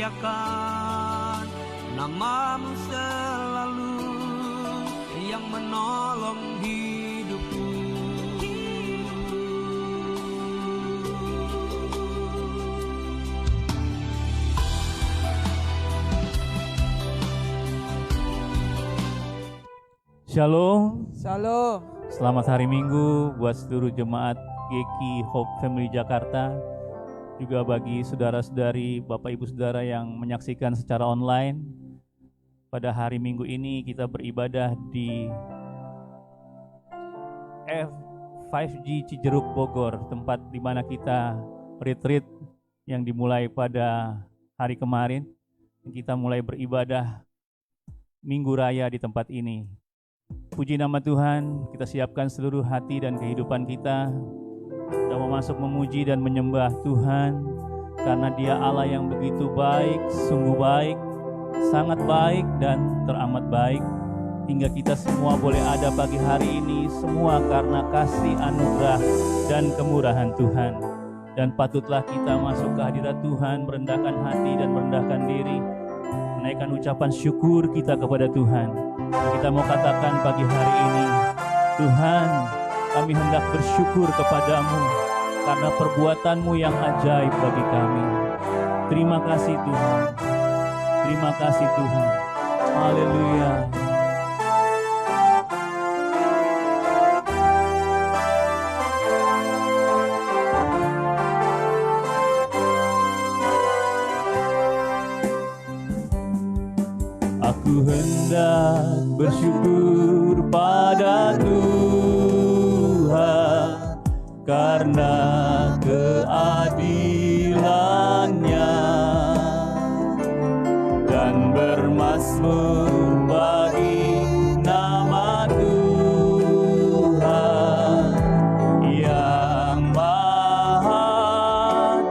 muliakan nama-Mu selalu yang menolong hidupku. Shalom. Shalom. Selamat hari Minggu buat seluruh jemaat GKI Hope Family Jakarta. Juga bagi saudara-saudari, Bapak Ibu Saudara yang menyaksikan secara online. Pada hari Minggu ini kita beribadah di F5G Cijeruk Bogor, tempat di mana kita retreat yang dimulai pada hari kemarin. Kita mulai beribadah Minggu Raya di tempat ini. Puji nama Tuhan, kita siapkan seluruh hati dan kehidupan kita. Kita mau masuk memuji dan menyembah Tuhan, karena Dia Allah yang begitu baik, sungguh baik, sangat baik dan teramat baik. Hingga kita semua boleh ada pagi hari ini, semua karena kasih anugerah dan kemurahan Tuhan. Dan patutlah kita masuk ke hadirat Tuhan, merendahkan hati dan merendahkan diri, menaikkan ucapan syukur kita kepada Tuhan. Kita mau katakan pagi hari ini, Tuhan, kami hendak bersyukur kepadamu karena perbuatan-Mu yang ajaib bagi kami. Terima kasih Tuhan. Terima kasih Tuhan. Haleluya. Aku hendak bersyukur pada Tuhan karena keadilan-Nya dan bermazmur bagi nama Tuhan yang maha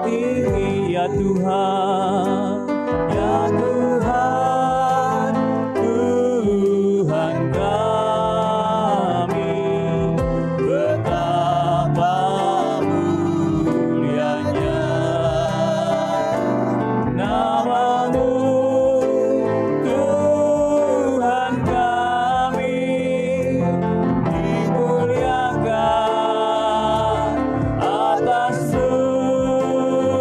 tinggi. Ya Tuhan, ya Tuhan, Tuhan kami, betapa mulianya nama-Mu, Tuhan kami, dimuliakan atas seluruh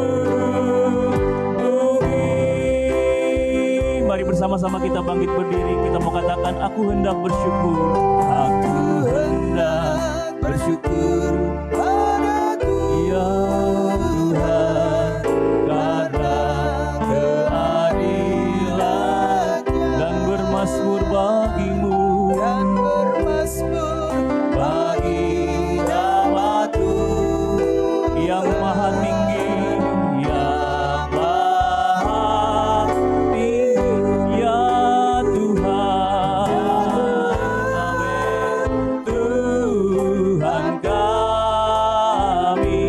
bumi. Mari bersama-sama kita bangkit berdiri, kita mau katakan, aku hendak bersyukur. Aku hendak bersyukur pada Tuhan, ya Tuhan, karena keadilan dan bermazmur bagimu, dan bermazmur bagi nama Tuhan yang maha tinggi, yang maha tinggi. Ya Tuhan, amin. Tuhan kami,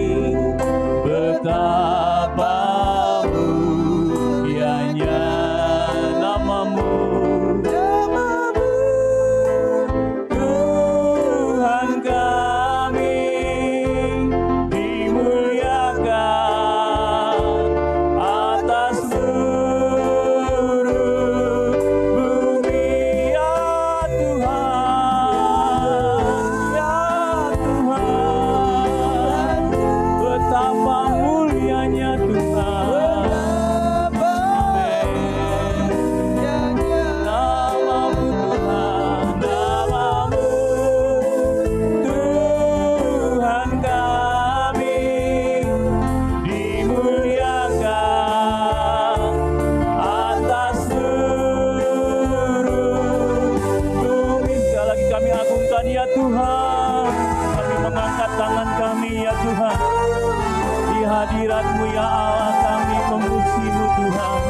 betapa mulianya nama-Mu, Tuhan kami, dimuliakan atas seluruh bumi. Ya Tuhan, ya Tuhan, betapa mulianya Tuhan. Amin. Nama-Mu Tuhan, nama-Mu, Tuhan kami, dimuliakan atas seluruh bumi. Sekali lagi kami agungkan ya Tuhan, kami mengangkat tangan kami ya Tuhan, di hadirat-Mu ya Allah kami memuji-Mu Tuhan.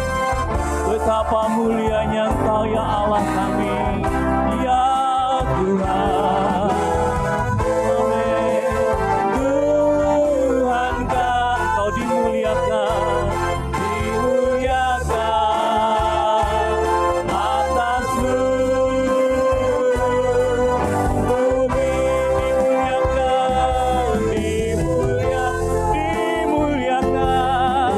Betapa mulianya Engkau ya Allah kami, ya Tuhan. Amin. Tuhan Engkau dimuliakan, dimuliakan atas seluruh bumi, dimuliakan, dimuliakan, dimuliakan, dimuliakan.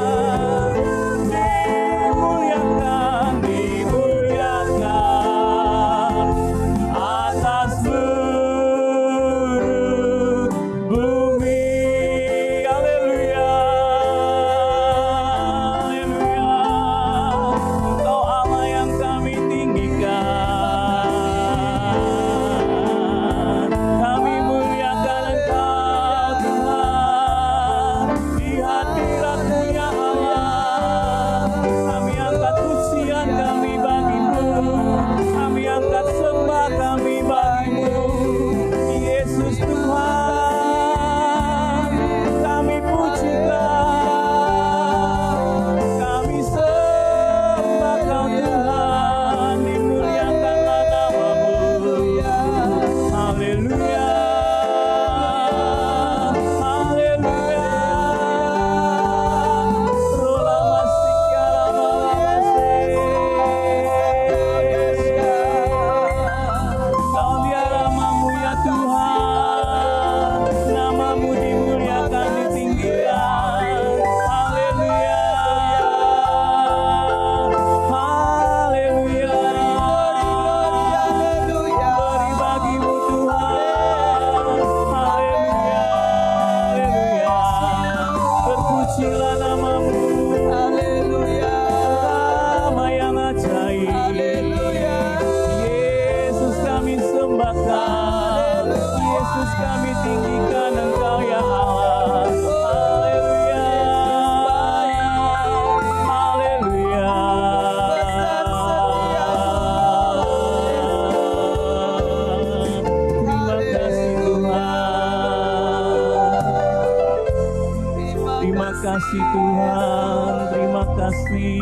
kasih Tuhan, terima kasih.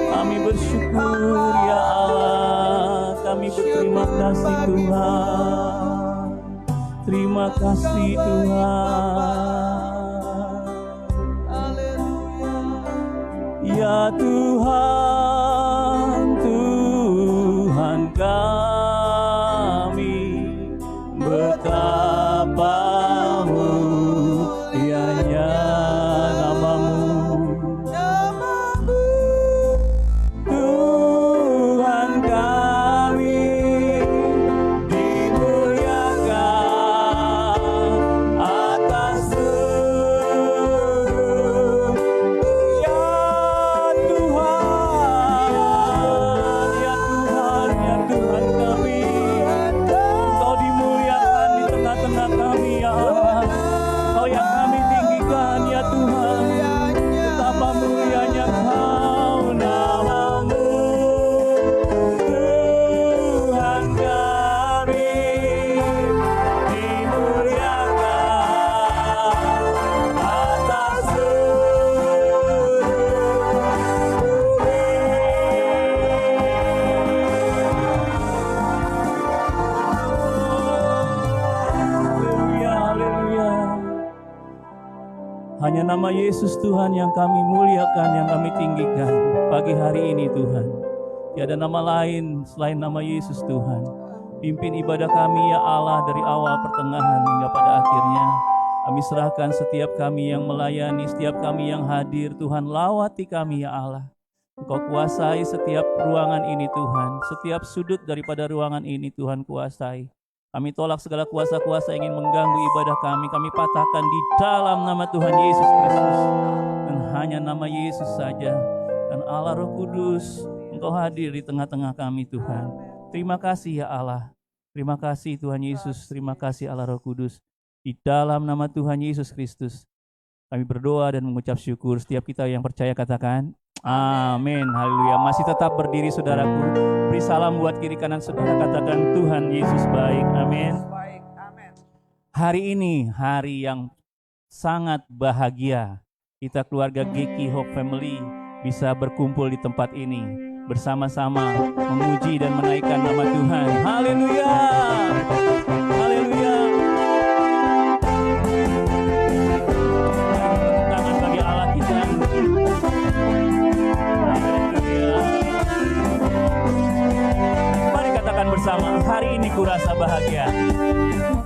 Kami bersyukur ya Allah, kami berterima kasih Tuhan. Terima kasih Tuhan. Ya Tuhan, Tuhan kami, betapa mulianya namamu. Tuhan kami, dimuliakan atas seluruh. Ya Tuhan, ya Tuhan kami, Engkau dimuliakan di tengah-tengah kami ya Allah. Engkau yang kami tinggikan ya Tuhan, betapa mulianya Kau namamu. Tuhan kami, dimuliakan atas seluruh bumi. Haleluya, haleluya. Hanya nama Yesus Tuhan yang kami muliakan, yang kami tinggikan pagi hari ini Tuhan. Tiada nama lain selain nama Yesus Tuhan. Pimpin ibadah kami ya Allah dari awal pertengahan hingga pada akhirnya. Kami serahkan setiap kami yang melayani, setiap kami yang hadir Tuhan, lawati kami ya Allah. Engkau kuasai setiap ruangan ini Tuhan, setiap sudut daripada ruangan ini Tuhan kuasai. Kami tolak segala kuasa-kuasa yang ingin mengganggu ibadah kami. Kami patahkan di dalam nama Tuhan Yesus Kristus. Dan hanya nama Yesus saja. Dan Allah Roh Kudus, Engkau hadir di tengah-tengah kami Tuhan. Terima kasih ya Allah. Terima kasih Tuhan Yesus. Terima kasih Allah Roh Kudus. Di dalam nama Tuhan Yesus Kristus, kami berdoa dan mengucap syukur. Setiap kita yang percaya katakan, amin. Haleluya. Masih tetap berdiri saudaraku. Beri salam buat kiri kanan saudara, katakan Tuhan Yesus baik. Amin. Hari ini hari yang sangat bahagia. Kita keluarga GK Hope Family bisa berkumpul di tempat ini bersama-sama memuji dan menaikkan nama Tuhan. Haleluya. Haleluya. Tangan bagi Allah kita. Mari katakan bersama, hari ini kurasa bahagia.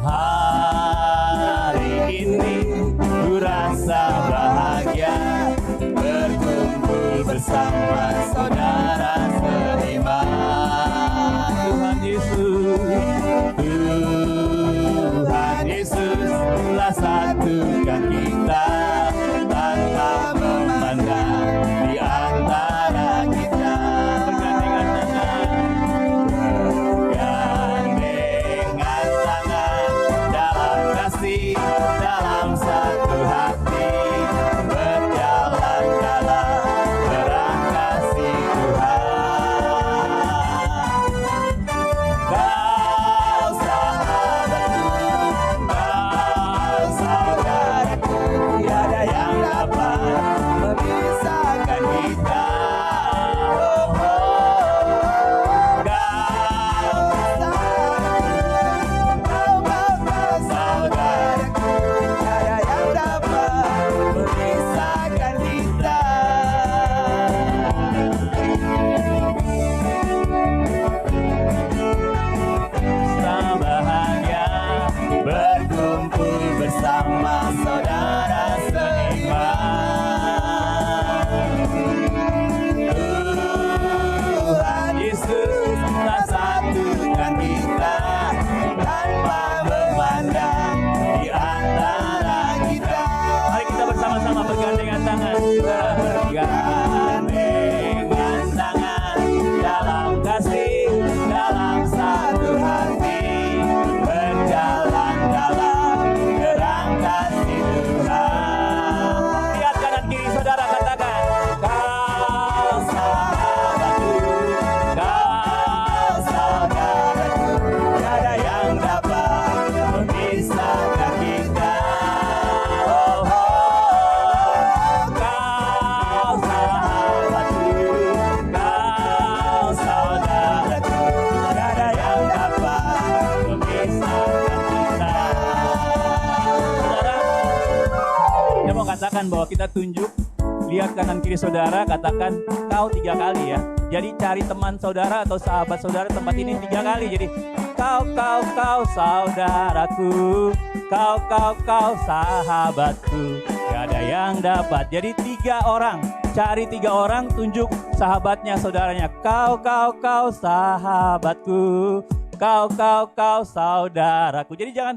Hari ini kurasa bahagia, berkumpul bersama saudara seiman. Tuhan Yesus, Tuhan Yesus telah satukan kita tanpa memandang di antara kita. Bergandengan tangan dalam kasih, dalam satu hati, berjalan dalam terang kasih Tuhan. Kau sahabatku, kau saudaraku, katakan bahwa kita tunjuk, lihat kanan kiri saudara, katakan kau 3 kali ya. Jadi cari teman saudara atau sahabat saudara tempat ini 3 kali. Jadi kau saudaraku, kau sahabatku, gak ada yang dapat. Jadi 3 orang, cari 3 orang, tunjuk sahabatnya saudaranya. Kau sahabatku, kau saudaraku. Jadi jangan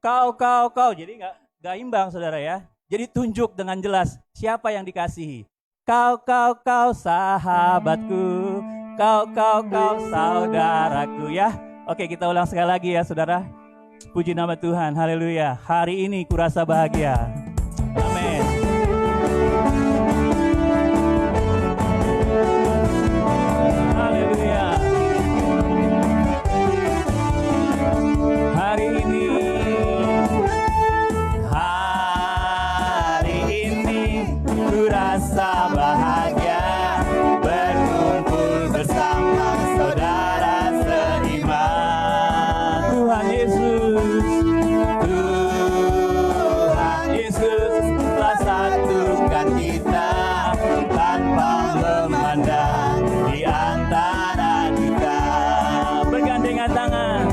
kau. Jadi nggak imbang saudara ya. Jadi tunjuk dengan jelas siapa yang dikasihi. Kau sahabatku, kau saudaraku ya. Oke, kita ulang sekali lagi ya saudara. Puji nama Tuhan, haleluya. Hari ini kurasa bahagia. Amin. Haleluya. Hari ini kurasa bahagia berkumpul bersama saudara seiman. Tuhan Yesus telah satukan kita tanpa memandang di antara kita. Bergandengan tangan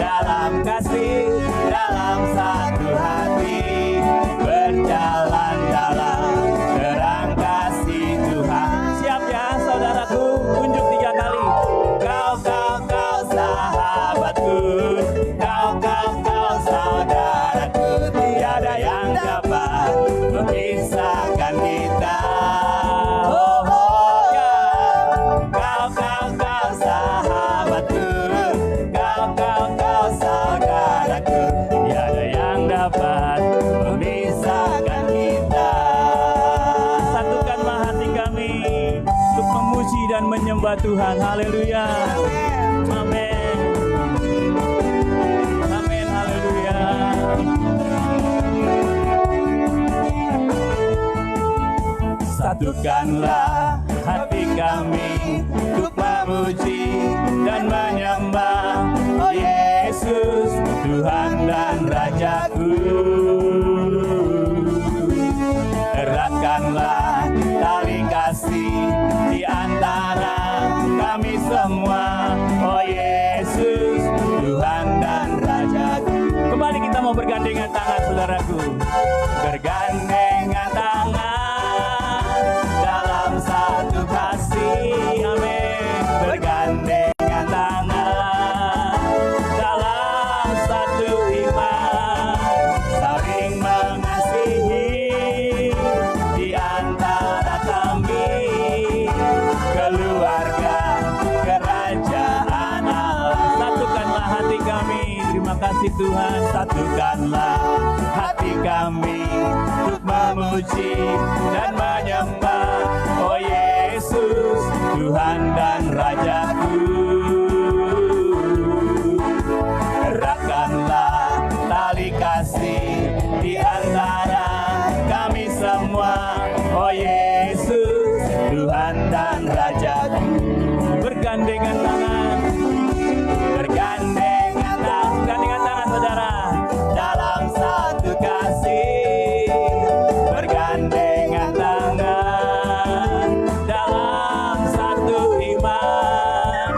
dalam kasih, dalam satu hati, berjalan dalam terang kasih Tuhan. Siap ya saudaraku, tunjuk 3 kali. Kau sahabatku, kau saudaraku, tiada yang dapat memisahkan kita. Kau sahabatku, kau saudaraku, tiada yang dapat memisahkan kita. Satukanlah hati kami untuk memuji dan menyembah Tuhan. Haleluya. Amin. Amin. Haleluya. Satukanlah hati kami untuk memuji dan menyembah Yesus, Tuhan dan Rajaku. Eratkanlah tali kasih di antara kami semua, oh Yesus, Tuhan dan Rajaku. Kembali kita mau bergandengan tangan saudaraku. Bergandengan tangan dalam satu kasih, amin. Bergandengan tangan dalam satu iman, saling mengasihi di antara kami, keluarga kerajaan Allah. Satukanlah hati kami, terima kasih Tuhan. Satukanlah hati kami untuk memuji dan menyembah, oh Yesus, Tuhan dan Rajaku. Eratkanlah tali kasih di antara kami semua, oh Yesus, Tuhan dan Rajaku. Bergandengan tangan, bergandengan tangan saudara dalam satu kasih. Bergandengan tangan dalam satu iman,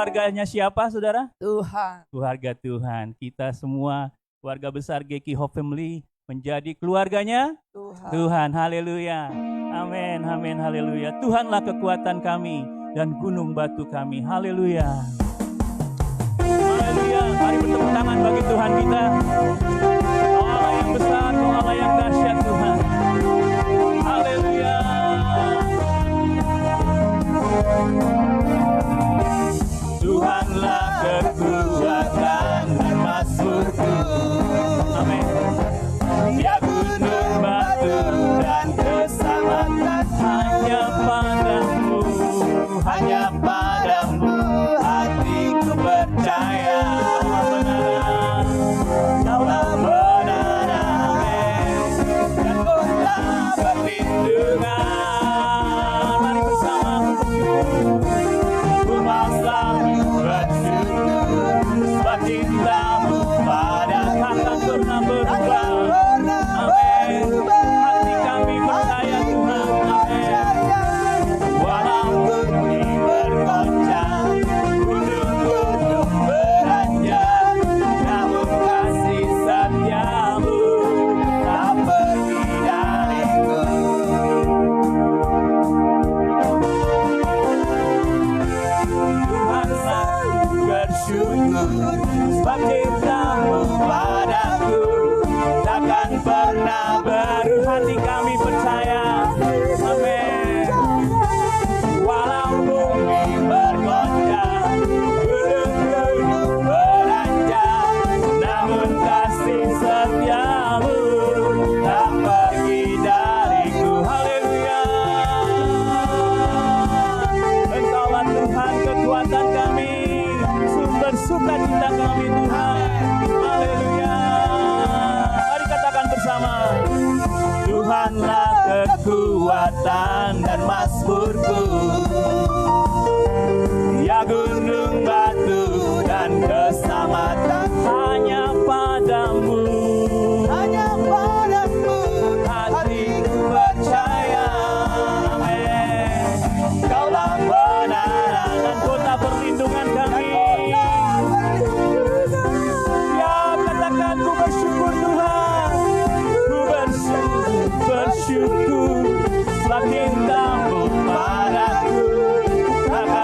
keluarganya siapa, saudara? Tuhan. Keluarga Tuhan. Kita semua keluarga besar GK Hope Family menjadi keluarganya Tuhan. Tuhan. Haleluya. Amin, amin, haleluya. Tuhanlah kekuatan kami dan gunung batu kami. Haleluya. Haleluya. Mari bertepuk tangan bagi Tuhan kita. Oh Allah yang besar, oh Allah yang dahsyat Tuhan. Haleluya. Tuhanlah kekuatan dan mazmurku. Amin. Ya gunung batu dan keselamatan hanya padamu, hanya padamu hatiku percaya. Kaulah benar, amin. Dan kota perlindungan. Mari bersama bersyukur. Sebab cintamu pada takkan pernah berubah. Amin. Hati kami percaya Tuhan. Amin. Walaupun bumi bergoncang, gunung-gunung beranjak, namun kasih setiamu tak pergi dariku. Tuhan selalu bersyukur sebab cintamu padaku takkan pernah berubah. Hati kami percaya, amin. Walau bumi bergoncang, gunung-gunung beranjak, namun kasih setiamu tak pergi dariku. Haleluya. Engkaulah Tuhan kekuatan kami, sumber sukacita kami Tuhan. Haleluya. Mari katakan bersama. Tuhanlah kekuatan dan mazmurku. Ya gunung batu dan keselamatan hanya padamu, hanya padamu hatiku percaya. Amin. Kaulah kebenaran dan kota perlindungan kami. Ya katakan ku bersyukur Tuhan, ku bersyukur sebab cintamu padaku takkan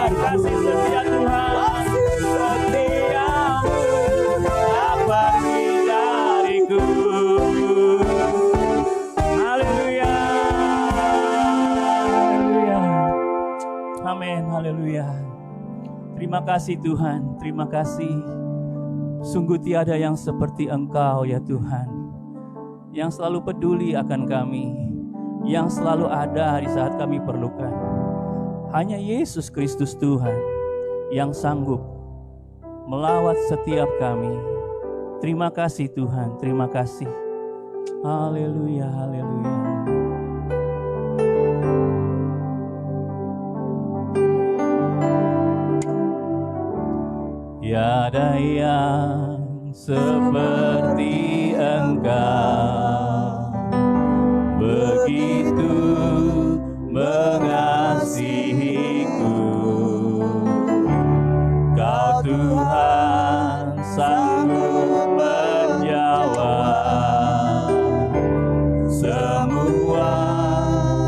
Tuhan, kasih setia Tuhan, setiamu tak pergi dariku. Haleluya, haleluya, amin, haleluya. Terima kasih Tuhan, terima kasih. Sungguh tiada yang seperti Engkau ya Tuhan, yang selalu peduli akan kami, yang selalu ada di saat kami perlukan. Hanya Yesus Kristus Tuhan yang sanggup melawat setiap kami. Terima kasih Tuhan, terima kasih. Haleluya, haleluya. Tiada yang seperti Engkau, begitu mengasihiku. Kau Tuhan sanggup menjawab semua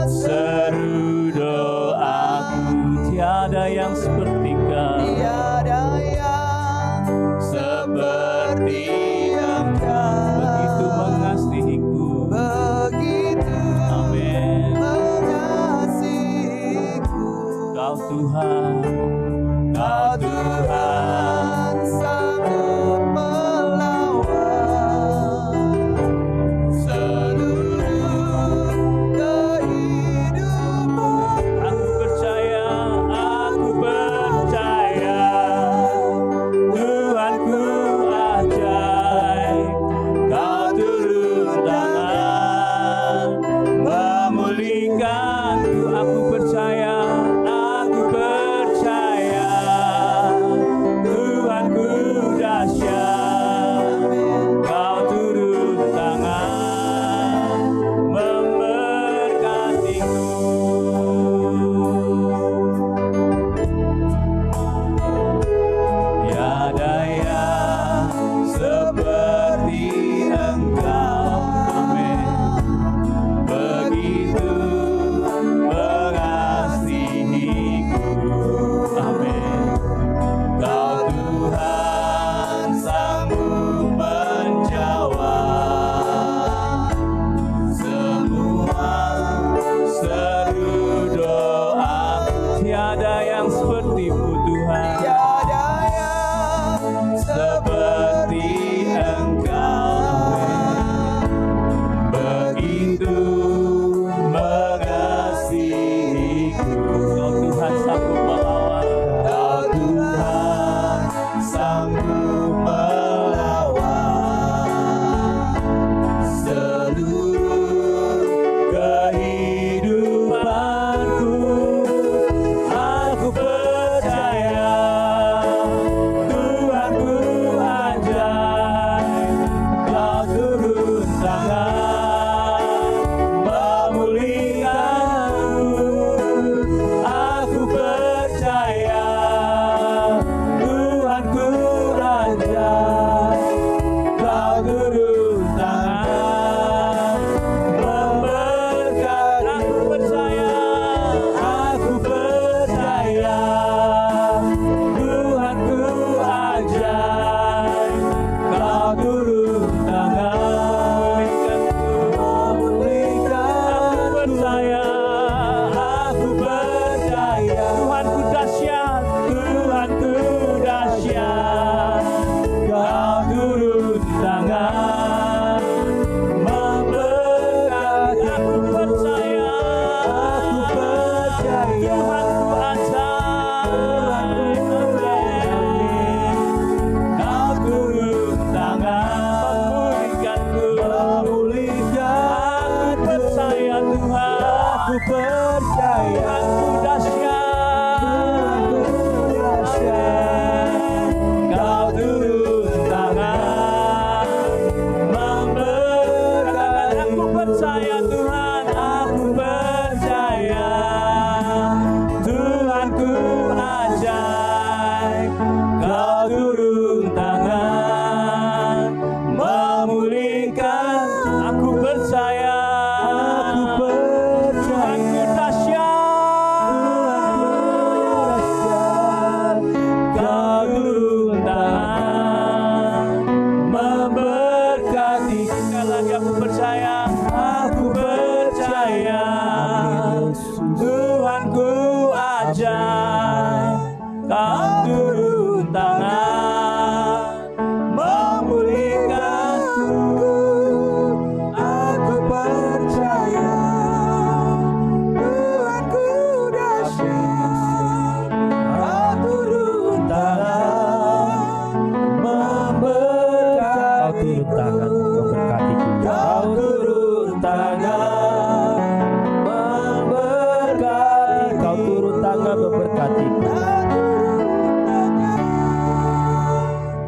seru doaku. Tiada yang seperti Kau, Tiada yang seperti Engkau, begitu mengasihiku. begitu Amin. mengasihiku. Kau Tuhan, Kau Tuhan, Sanggup melawan seluruh kehidupan. aku percaya, Tuhanku ajaib. Kau turun tangan memulihkanku. Aku percaya, Tuhanku dahsyat. Kau turun tangan memberkatiku. Tiada yang seperti Engkau, amin. Begitu mengasihiku, amin. Kau Tuhan sanggup menjawab semua seru doa. Tiada yang seperti-Mu Tuhan, Tiada yang seperti Engkau, begitu mengasihiku. Kau Tuhan sanggup melawan, Kau Tuhan sanggup melawan seluruh kehidupanku. Aku percaya, Tuhanku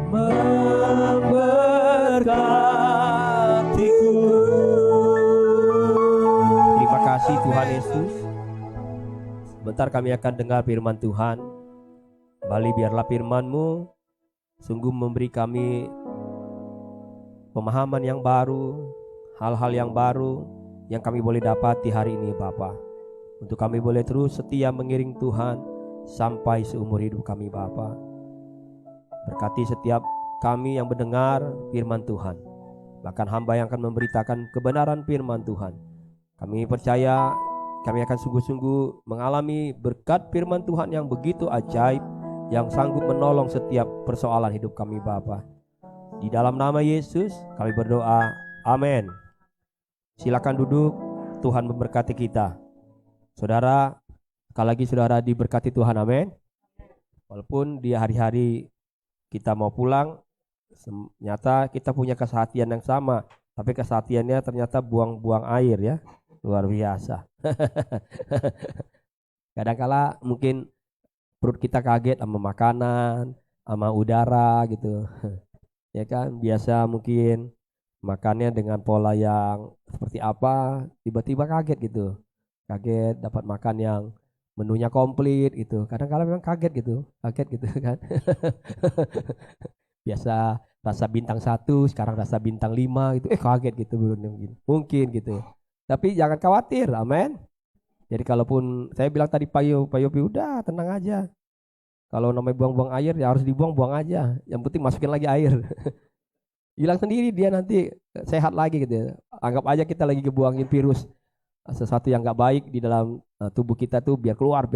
memberkatiku. Terima kasih Tuhan Yesus. Sebentar kami akan dengar firman Tuhan. Kembali biarlah firman-Mu sungguh memberi kami pemahaman yang baru, hal-hal yang baru yang kami boleh dapati hari ini Bapa. Untuk kami boleh terus setia mengiring Tuhan sampai seumur hidup kami Bapa. Berkati setiap kami yang mendengar firman Tuhan, bahkan hamba yang akan memberitakan kebenaran firman Tuhan. Kami percaya kami akan sungguh-sungguh mengalami berkat firman Tuhan yang begitu ajaib, yang sanggup menolong setiap persoalan hidup kami Bapa. Di dalam nama Yesus kami berdoa, amin. Silakan duduk, Tuhan memberkati kita. Saudara, sekali lagi saudara diberkati Tuhan, amin. Walaupun di hari-hari kita mau pulang, ternyata kita punya kesehatian yang sama, tapi kesehatiannya ternyata buang-buang air ya, luar biasa. Kadang-kala mungkin perut kita kaget sama makanan, sama udara gitu. Ya kan, biasa mungkin makannya dengan pola yang seperti apa, tiba-tiba kaget gitu. Kaget dapat makan yang menunya komplit gitu. Kadang-kadang memang kaget gitu kan. Biasa rasa bintang 1, sekarang rasa bintang 5 gitu. Kaget gitu mungkin gitu. Tapi jangan khawatir, amin. Jadi kalaupun saya bilang tadi Pak Yopi udah tenang aja. Kalau namanya buang-buang air ya harus dibuang-buang aja. Yang penting masukin lagi air. Hilang sendiri dia nanti sehat lagi gitu. Anggap aja kita lagi ngebuangin virus, sesuatu yang nggak baik di dalam tubuh kita tuh biar keluar,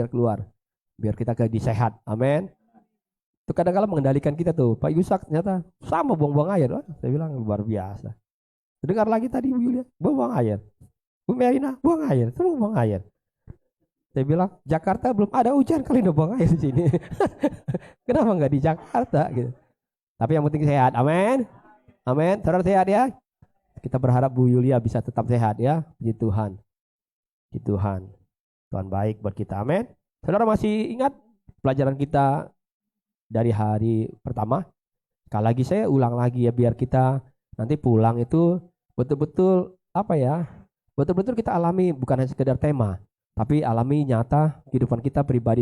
biar kita jadi sehat, amin. Itu kadang-kadang mengendalikan kita tuh. Pak Yusak ternyata sama buang-buang air. Saya bilang luar biasa. Dengar lagi tadi Bu Yulia, buang air. Bu Merina, buang air, semua buang air. Saya bilang Jakarta belum ada hujan kali udah buang air di sini. Kenapa nggak di Jakarta gitu? Tapi yang penting sehat, amin. Amin, saudara sehat ya. Kita berharap Bu Yulia bisa tetap sehat ya. Puji Tuhan. Puji Tuhan. Tuhan baik buat kita, amin. Saudara masih ingat pelajaran kita dari hari pertama? Sekali lagi saya ulang lagi ya, biar kita nanti pulang itu betul-betul apa ya? Betul-betul kita alami, bukan hanya sekedar tema, tapi alami nyata kehidupan kita pribadi,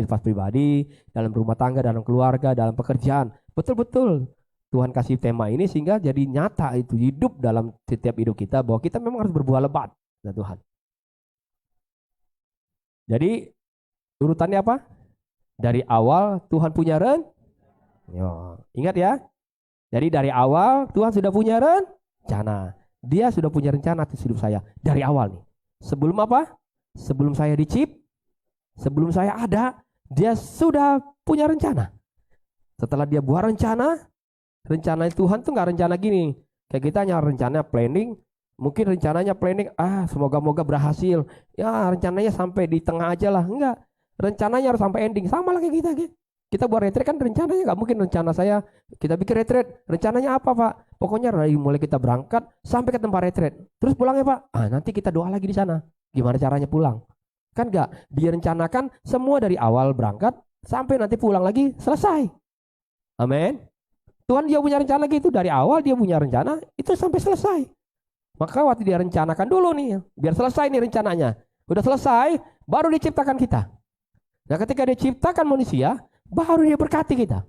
dalam rumah tangga, dalam keluarga, dalam pekerjaan. Betul-betul Tuhan kasih tema ini sehingga jadi nyata itu hidup dalam setiap hidup kita, bahwa kita memang harus berbuah lebat ya Tuhan. Jadi urutannya apa? Dari awal Tuhan punya ingat ya. Jadi dari awal Tuhan sudah punya rencana. Dia sudah punya rencana atas hidup saya dari awal nih. Sebelum apa? Sebelum saya sebelum saya ada, dia sudah punya rencana. Setelah dia buat rencana Tuhan tuh nggak rencana gini. Kayak kita hanya rencana planning, mungkin rencananya planning, semoga-moga berhasil. Ya rencananya sampai di tengah aja lah. Enggak, rencananya harus sampai ending. Sama lah kayak kita gitu. Kita buat retreat kan rencananya nggak mungkin rencana saya, kita bikin retreat, rencananya apa Pak? Pokoknya dari mulai kita berangkat sampai ke tempat retreat. Terus pulangnya Pak, nanti kita doa lagi di sana. Gimana caranya pulang? Kan nggak, direncanakan semua dari awal berangkat sampai nanti pulang lagi selesai. Amin. Tuhan dia punya rencana gitu, dari awal dia punya rencana itu sampai selesai. Maka waktu dia rencanakan dulu nih, biar selesai nih rencananya. Udah selesai, baru diciptakan kita. Nah ketika dia ciptakan manusia, baru dia berkati kita.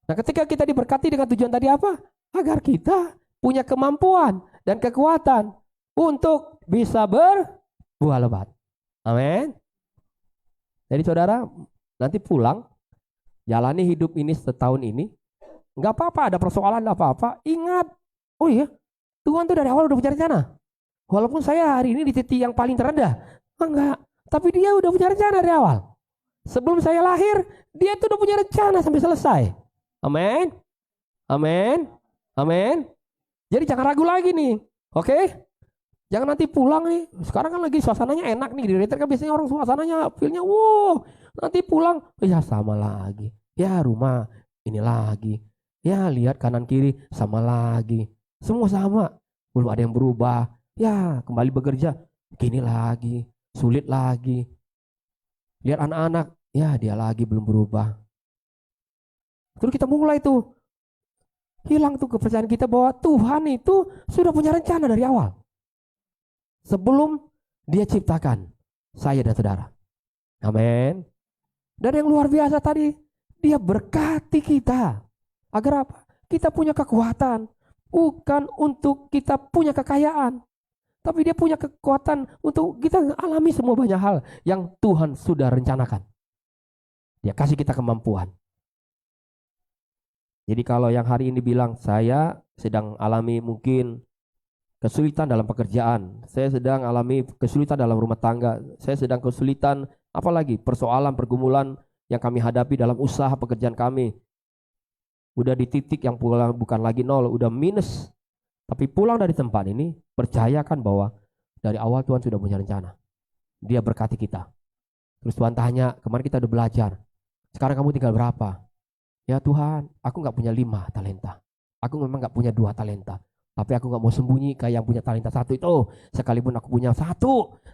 Nah ketika kita diberkati dengan tujuan tadi apa? Agar kita punya kemampuan dan kekuatan untuk bisa berbuah lebat. Amin. Jadi saudara nanti pulang, jalani hidup ini setahun ini, nggak apa-apa, ada persoalan, nggak apa-apa. Ingat, oh iya, Tuhan tuh dari awal udah punya rencana. Walaupun saya hari ini di titik yang paling terendah, enggak, tapi dia udah punya rencana dari awal. Sebelum saya lahir, dia tuh udah punya rencana sampai selesai. Amin. Amin. Amin. Jadi jangan ragu lagi nih. Oke? Jangan nanti pulang nih. Sekarang kan lagi suasananya enak nih. Di retreat kan biasanya orang suasananya feel-nya wow. Nanti pulang, ya sama lagi. Ya rumah ini lagi. Ya lihat kanan kiri sama lagi. Semua sama. Belum ada yang berubah. Ya kembali bekerja. Gini lagi. Sulit lagi. Lihat anak-anak. Ya dia lagi belum berubah. Terus kita mulai tuh hilang tuh kepercayaan kita bahwa Tuhan itu sudah punya rencana dari awal. Sebelum dia ciptakan saya dan saudara. Amin. Dan yang luar biasa tadi, dia berkati kita. Agar apa? Kita punya kekuatan. Bukan untuk kita punya kekayaan. Tapi dia punya kekuatan untuk kita alami semua banyak hal yang Tuhan sudah rencanakan. Dia kasih kita kemampuan. Jadi kalau yang hari ini bilang saya sedang alami mungkin kesulitan dalam pekerjaan, saya sedang alami kesulitan dalam rumah tangga, saya sedang kesulitan apalagi persoalan pergumulan yang kami hadapi dalam usaha pekerjaan kami. Udah di titik yang bukan lagi nol, udah minus. Tapi pulang dari tempat ini, percayakan bahwa dari awal Tuhan sudah punya rencana. Dia berkati kita. Terus Tuhan tanya, kemarin kita udah belajar. Sekarang kamu tinggal berapa? Ya Tuhan, aku gak punya 5 talenta. Aku memang gak punya 2 talenta. Tapi aku gak mau sembunyi kayak yang punya talenta 1 itu. Sekalipun aku punya 1,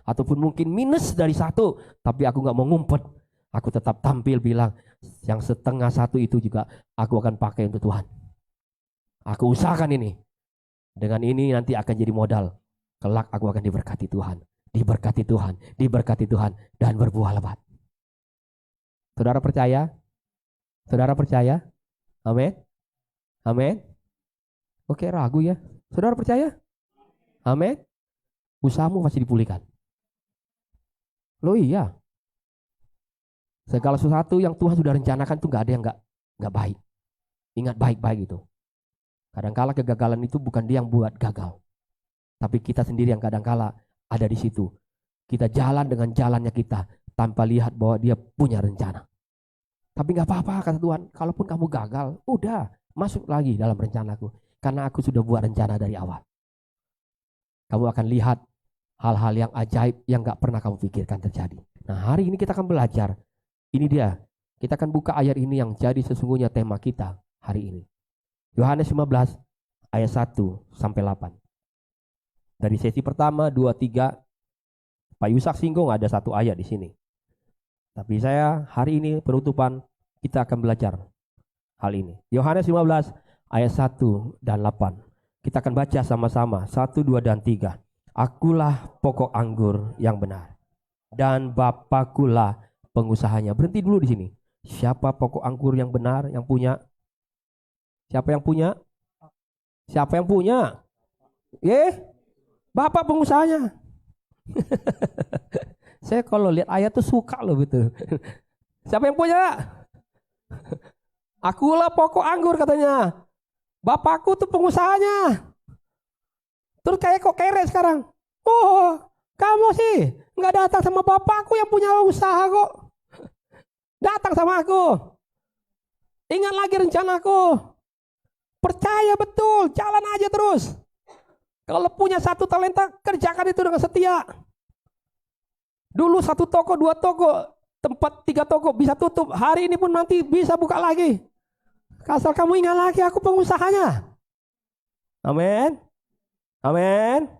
ataupun mungkin minus dari 1. Tapi aku gak mau ngumpet. Aku tetap tampil bilang, yang setengah 1 itu juga aku akan pakai untuk Tuhan. Aku usahakan ini. Dengan ini nanti akan jadi modal. Kelak aku akan diberkati Tuhan. Diberkati Tuhan. Diberkati Tuhan. Dan berbuah lebat. Saudara percaya? Saudara percaya? Amin? Amin? Oke, ragu ya. Saudara percaya? Amin? Usahamu pasti dipulihkan. Loh iya. Segala sesuatu yang Tuhan sudah rencanakan tuh gak ada yang gak baik. Ingat baik-baik itu. Kadangkala kegagalan itu bukan dia yang buat gagal. Tapi kita sendiri yang kadangkala ada di situ. Kita jalan dengan jalannya kita tanpa lihat bahwa dia punya rencana. Tapi gak apa-apa kata Tuhan. Kalaupun kamu gagal, udah masuk lagi dalam rencanaku. Karena aku sudah buat rencana dari awal. Kamu akan lihat hal-hal yang ajaib yang gak pernah kamu pikirkan terjadi. Nah hari ini kita akan belajar. Ini dia. Kita akan buka ayat ini yang jadi sesungguhnya tema kita hari ini. Yohanes 15 ayat 1 sampai 8. Dari sesi pertama, 2, 3, Pak Yusak singgung ada 1 ayat di sini. Tapi saya hari ini penutupan kita akan belajar hal ini. Yohanes 15 ayat 1 dan 8. Kita akan baca sama-sama 1, 2, dan 3. Akulah pokok anggur yang benar dan Bapakulah pengusahanya. Berhenti dulu di sini. Siapa pokok anggur yang benar yang punya? Siapa yang punya? Siapa yang punya? Bapak pengusahanya. Saya kalau lihat ayat tuh suka loh gitu. Siapa yang punya? Akulah pokok anggur katanya. Bapakku tuh pengusahanya. Terus kayak kok kere sekarang. Oh, kamu sih nggak datang sama bapakku yang punya usaha kok. Datang sama aku. Ingat lagi rencanaku. Percaya betul, jalan aja terus. Kalau punya 1 talenta, kerjakan itu dengan setia. Dulu 1 toko, 2 toko, tempat 3 toko bisa tutup. Hari ini pun nanti bisa buka lagi. Asal kamu ingat lagi, aku pengusahanya. Amin. Amin.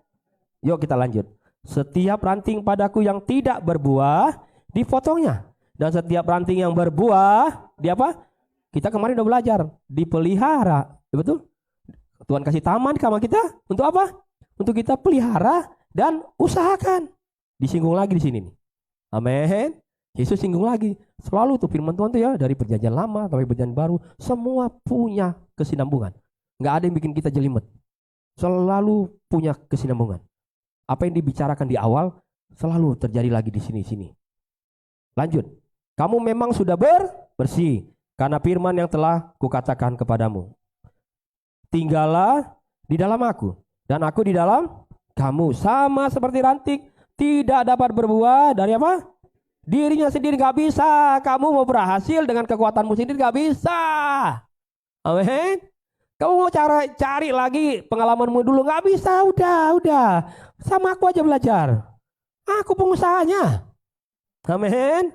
Yuk kita lanjut. Setiap ranting padaku yang tidak berbuah, dipotongnya. Dan setiap ranting yang berbuah, di apa? Kita kemarin udah belajar, dipelihara. Betul? Tuhan kasih taman sama kita untuk apa? Untuk kita pelihara dan usahakan. Disinggung lagi di sini nih. Amin. Yesus singgung lagi. Selalu tuh firman Tuhan tuh ya, dari perjanjian lama sampai perjanjian baru, semua punya kesinambungan. Nggak ada yang bikin kita jelimet. Selalu punya kesinambungan. Apa yang dibicarakan di awal selalu terjadi lagi di sini-sini. Lanjut. Kamu memang sudah bersih karena firman yang telah kukatakan kepadamu. Tinggallah di dalam aku dan aku di dalam kamu. Sama seperti ranting tidak dapat berbuah dari apa? Dirinya sendiri, gak bisa. Kamu mau berhasil dengan kekuatanmu sendiri, gak bisa. Amin. Kamu mau cari lagi pengalamanmu dulu, gak bisa. Udah. Sama aku aja belajar. Aku pengusahanya. Amin.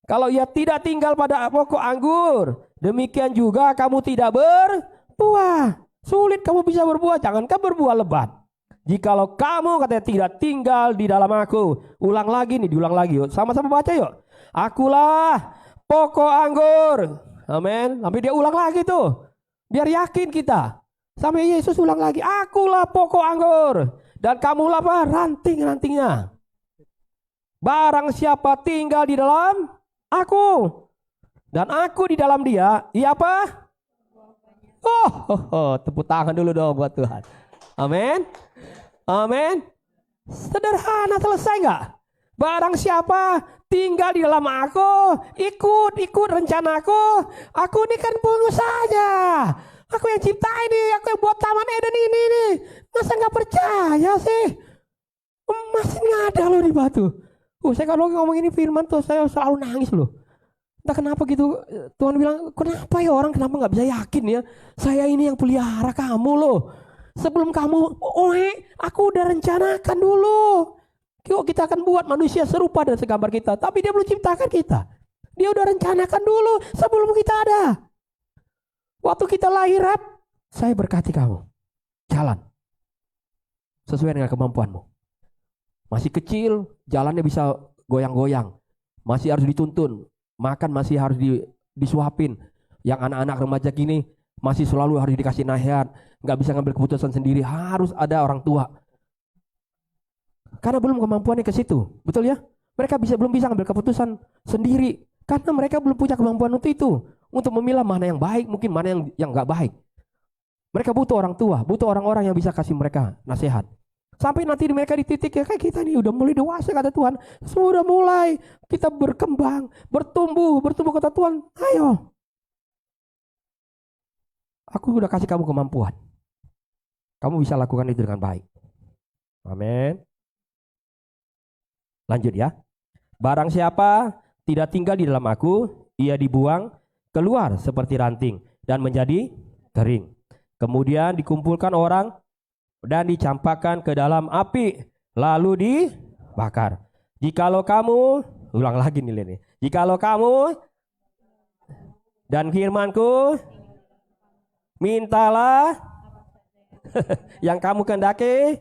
Kalau ia tidak tinggal pada pokok anggur, demikian juga kamu tidak berbuah. Sulit kamu bisa berbuah, jangankan berbuah lebat. Jikalau kamu katanya tidak tinggal di dalam aku. Ulang lagi nih, diulang lagi yuk. Sama-sama baca yuk. Akulah pokok anggur. Amin. Sampai dia ulang lagi tuh. Biar yakin kita. Sampai Yesus ulang lagi, akulah pokok anggur dan kamulah apa? Ranting-rantingnya. Barang siapa tinggal di dalam aku dan aku di dalam dia, ia apa? Tepuk tangan dulu dong buat Tuhan. Amin. Amin. Sederhana, selesai nggak? Barang siapa tinggal di dalam aku, ikut rencanaku. Aku ini kan pengusahanya. Aku yang cipta ini, aku yang buat Taman Eden ini nih. Masa nggak percaya sih? Masih ada loh di batu. Saya kalau ngomong ini firman tuh saya selalu nangis loh. Entah kenapa gitu. Tuhan bilang, kenapa ya orang kenapa nggak bisa yakin ya? Saya ini yang pelihara kamu loh. Sebelum kamu, aku udah rencanakan dulu. Kok kita akan buat manusia serupa dan segambar kita. Tapi dia belum ciptakan kita. Dia udah rencanakan dulu sebelum kita ada. Waktu kita lahir, saya berkati kamu. Jalan. Sesuai dengan kemampuanmu. Masih kecil, jalannya bisa goyang-goyang. Masih harus dituntun. Makan masih harus disuapin. Yang anak-anak remaja gini, masih selalu harus dikasih nasihat. Nggak bisa ngambil keputusan sendiri. Harus ada orang tua. Karena belum kemampuannya ke situ. Betul ya? Mereka belum bisa ngambil keputusan sendiri. Karena mereka belum punya kemampuan untuk itu. Untuk memilah mana yang baik, mungkin mana yang nggak baik. Mereka butuh orang tua, butuh orang-orang yang bisa kasih mereka nasihat. Sampai nanti mereka di titik ya kayak kita nih udah mulai dewasa kata Tuhan. Sudah mulai kita berkembang, bertumbuh kata Tuhan. Ayo. Aku udah kasih kamu kemampuan. Kamu bisa lakukan itu dengan baik. Amin. Lanjut ya. Barang siapa tidak tinggal di dalam aku, ia dibuang keluar seperti ranting dan menjadi kering. Kemudian dikumpulkan orang dan dicampakkan ke dalam api, lalu dibakar. Jikalau kamu, ulang lagi nih, jikalau kamu dan firmanku, mintalah yang kamu kehendaki.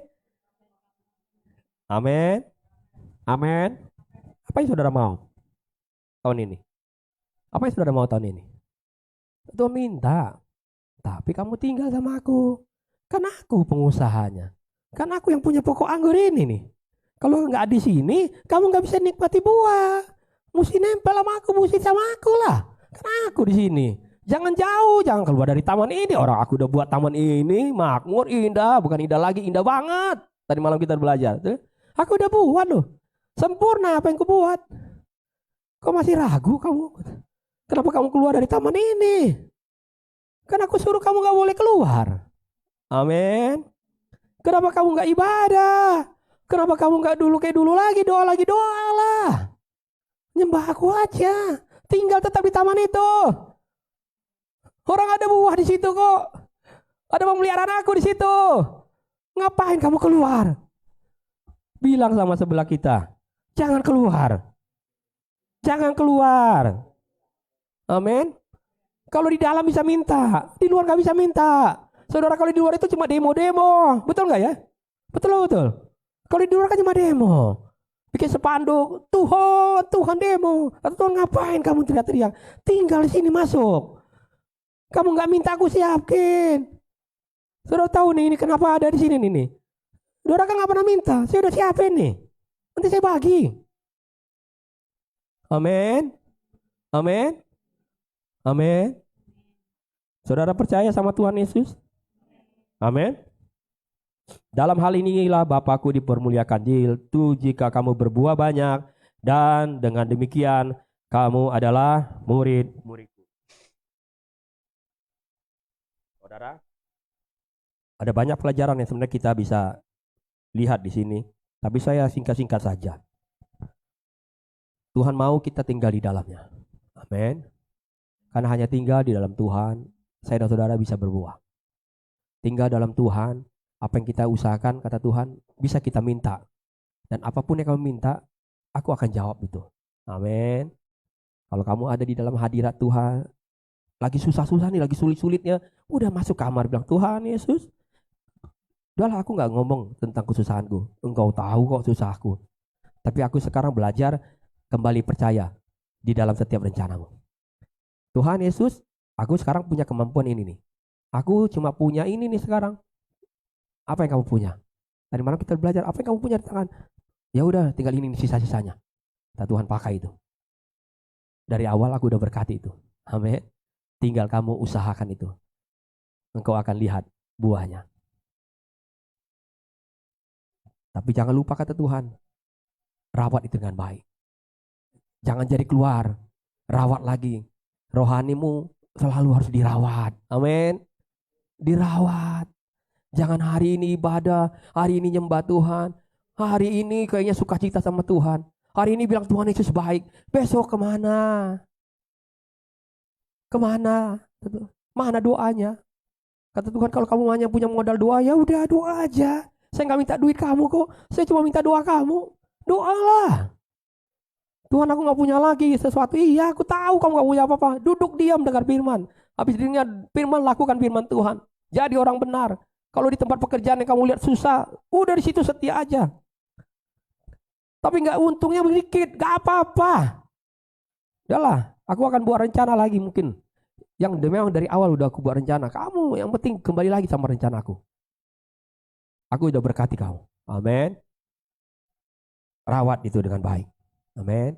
Amin. Amin. Apa yang saudara mau tahun ini? Apa yang saudara mau tahun ini? Tuhan minta. Tapi kamu tinggal sama aku. Kan aku pengusahanya. Kan aku yang punya pokok anggur ini nih. Kalau nggak di sini, kamu nggak bisa nikmati buah. Mesti nempel sama aku, mesti sama aku lah. Kan aku di sini. Jangan jauh, jangan keluar dari taman ini. Orang aku udah buat taman ini makmur, indah. Bukan indah lagi, indah banget. Tadi malam kita belajar. Aku udah buat loh. Sempurna apa yang kubuat. Kok masih ragu kamu? Kenapa kamu keluar dari taman ini? Kan aku suruh kamu gak boleh keluar. Amin. Kenapa kamu gak ibadah? Kenapa kamu gak dulu kayak dulu lagi? Doa lagi, doa lah. Nyembah aku aja. Tinggal tetap di taman itu. Orang ada buah di situ kok. Ada pemeliharaan aku di situ. Ngapain kamu keluar? Bilang sama sebelah kita, jangan keluar. Jangan keluar. Amin. Kalau di dalam bisa minta, di luar nggak bisa minta. Saudara, kalau di luar itu cuma demo-demo, betul nggak ya? Betul. Kalau di luar kan cuma demo. Bikin spanduk, Tuhan, Tuhan demo. Atau Tuhan ngapain kamu teriak-teriak? Tinggal di sini masuk. Kamu nggak minta aku siapin. Saudara tahu nih ini kenapa ada di sini nih. Saudara kan nggak pernah minta, saya udah siapin nih. Nanti saya bagi. Amin. Amin. Amin. Saudara percaya sama Tuhan Yesus? Amin. Dalam hal inilah Bapakku dipermuliakan, yaitu jika kamu berbuah banyak dan dengan demikian kamu adalah murid-muridku. Saudara, ada banyak pelajaran yang sebenarnya kita bisa lihat di sini, tapi saya singkat-singkat saja. Tuhan mau kita tinggal di dalamnya. Amin. Karena hanya tinggal di dalam Tuhan, saya dan saudara bisa berbuah. Tinggal dalam Tuhan, apa yang kita usahakan, kata Tuhan, bisa kita minta. Dan apapun yang kamu minta, aku akan jawab itu. Amin. Kalau kamu ada di dalam hadirat Tuhan, lagi susah-susah nih, lagi sulit-sulitnya, udah masuk kamar bilang, Tuhan Yesus, udahlah aku gak ngomong tentang kesusahanku. Engkau tahu kok susahku. Tapi aku sekarang belajar kembali percaya di dalam setiap rencanamu. Tuhan Yesus, aku sekarang punya kemampuan ini nih. Aku cuma punya ini nih sekarang. Apa yang kamu punya? Tadi malam kita belajar, apa yang kamu punya di tangan? Ya udah, tinggal ini nih sisa-sisanya. Tuhan pakai itu. Dari awal aku udah berkati itu. Amin. Tinggal kamu usahakan itu. Engkau akan lihat buahnya. Tapi jangan lupa kata Tuhan, rawat itu dengan baik. Jangan jadi keluar, rawat lagi. Rohanimu selalu harus dirawat. Amin. Dirawat. Jangan hari ini ibadah, hari ini nyembah Tuhan. Hari ini kayaknya sukacita sama Tuhan. Hari ini bilang Tuhan Yesus baik. Besok kemana? Kemana? Mana doanya? Kata Tuhan, kalau kamu hanya punya modal doa, ya udah doa aja. Saya nggak minta duit kamu kok. Saya cuma minta doa kamu. Doalah. Tuhan, aku nggak punya lagi sesuatu. Iya, aku tahu kamu nggak punya apa-apa. Duduk diam dengar firman. Habis dirinya firman, lakukan firman Tuhan. Jadi orang benar. Kalau di tempat pekerjaan yang kamu lihat susah, udah di situ setia aja. Tapi nggak untungnya sedikit, nggak apa-apa. Udahlah, aku akan buat rencana lagi mungkin. Yang memang dari awal udah aku buat rencana. Kamu yang penting kembali lagi sama rencanaku. Aku udah berkati kamu. Amin. Rawat itu dengan baik. Amin.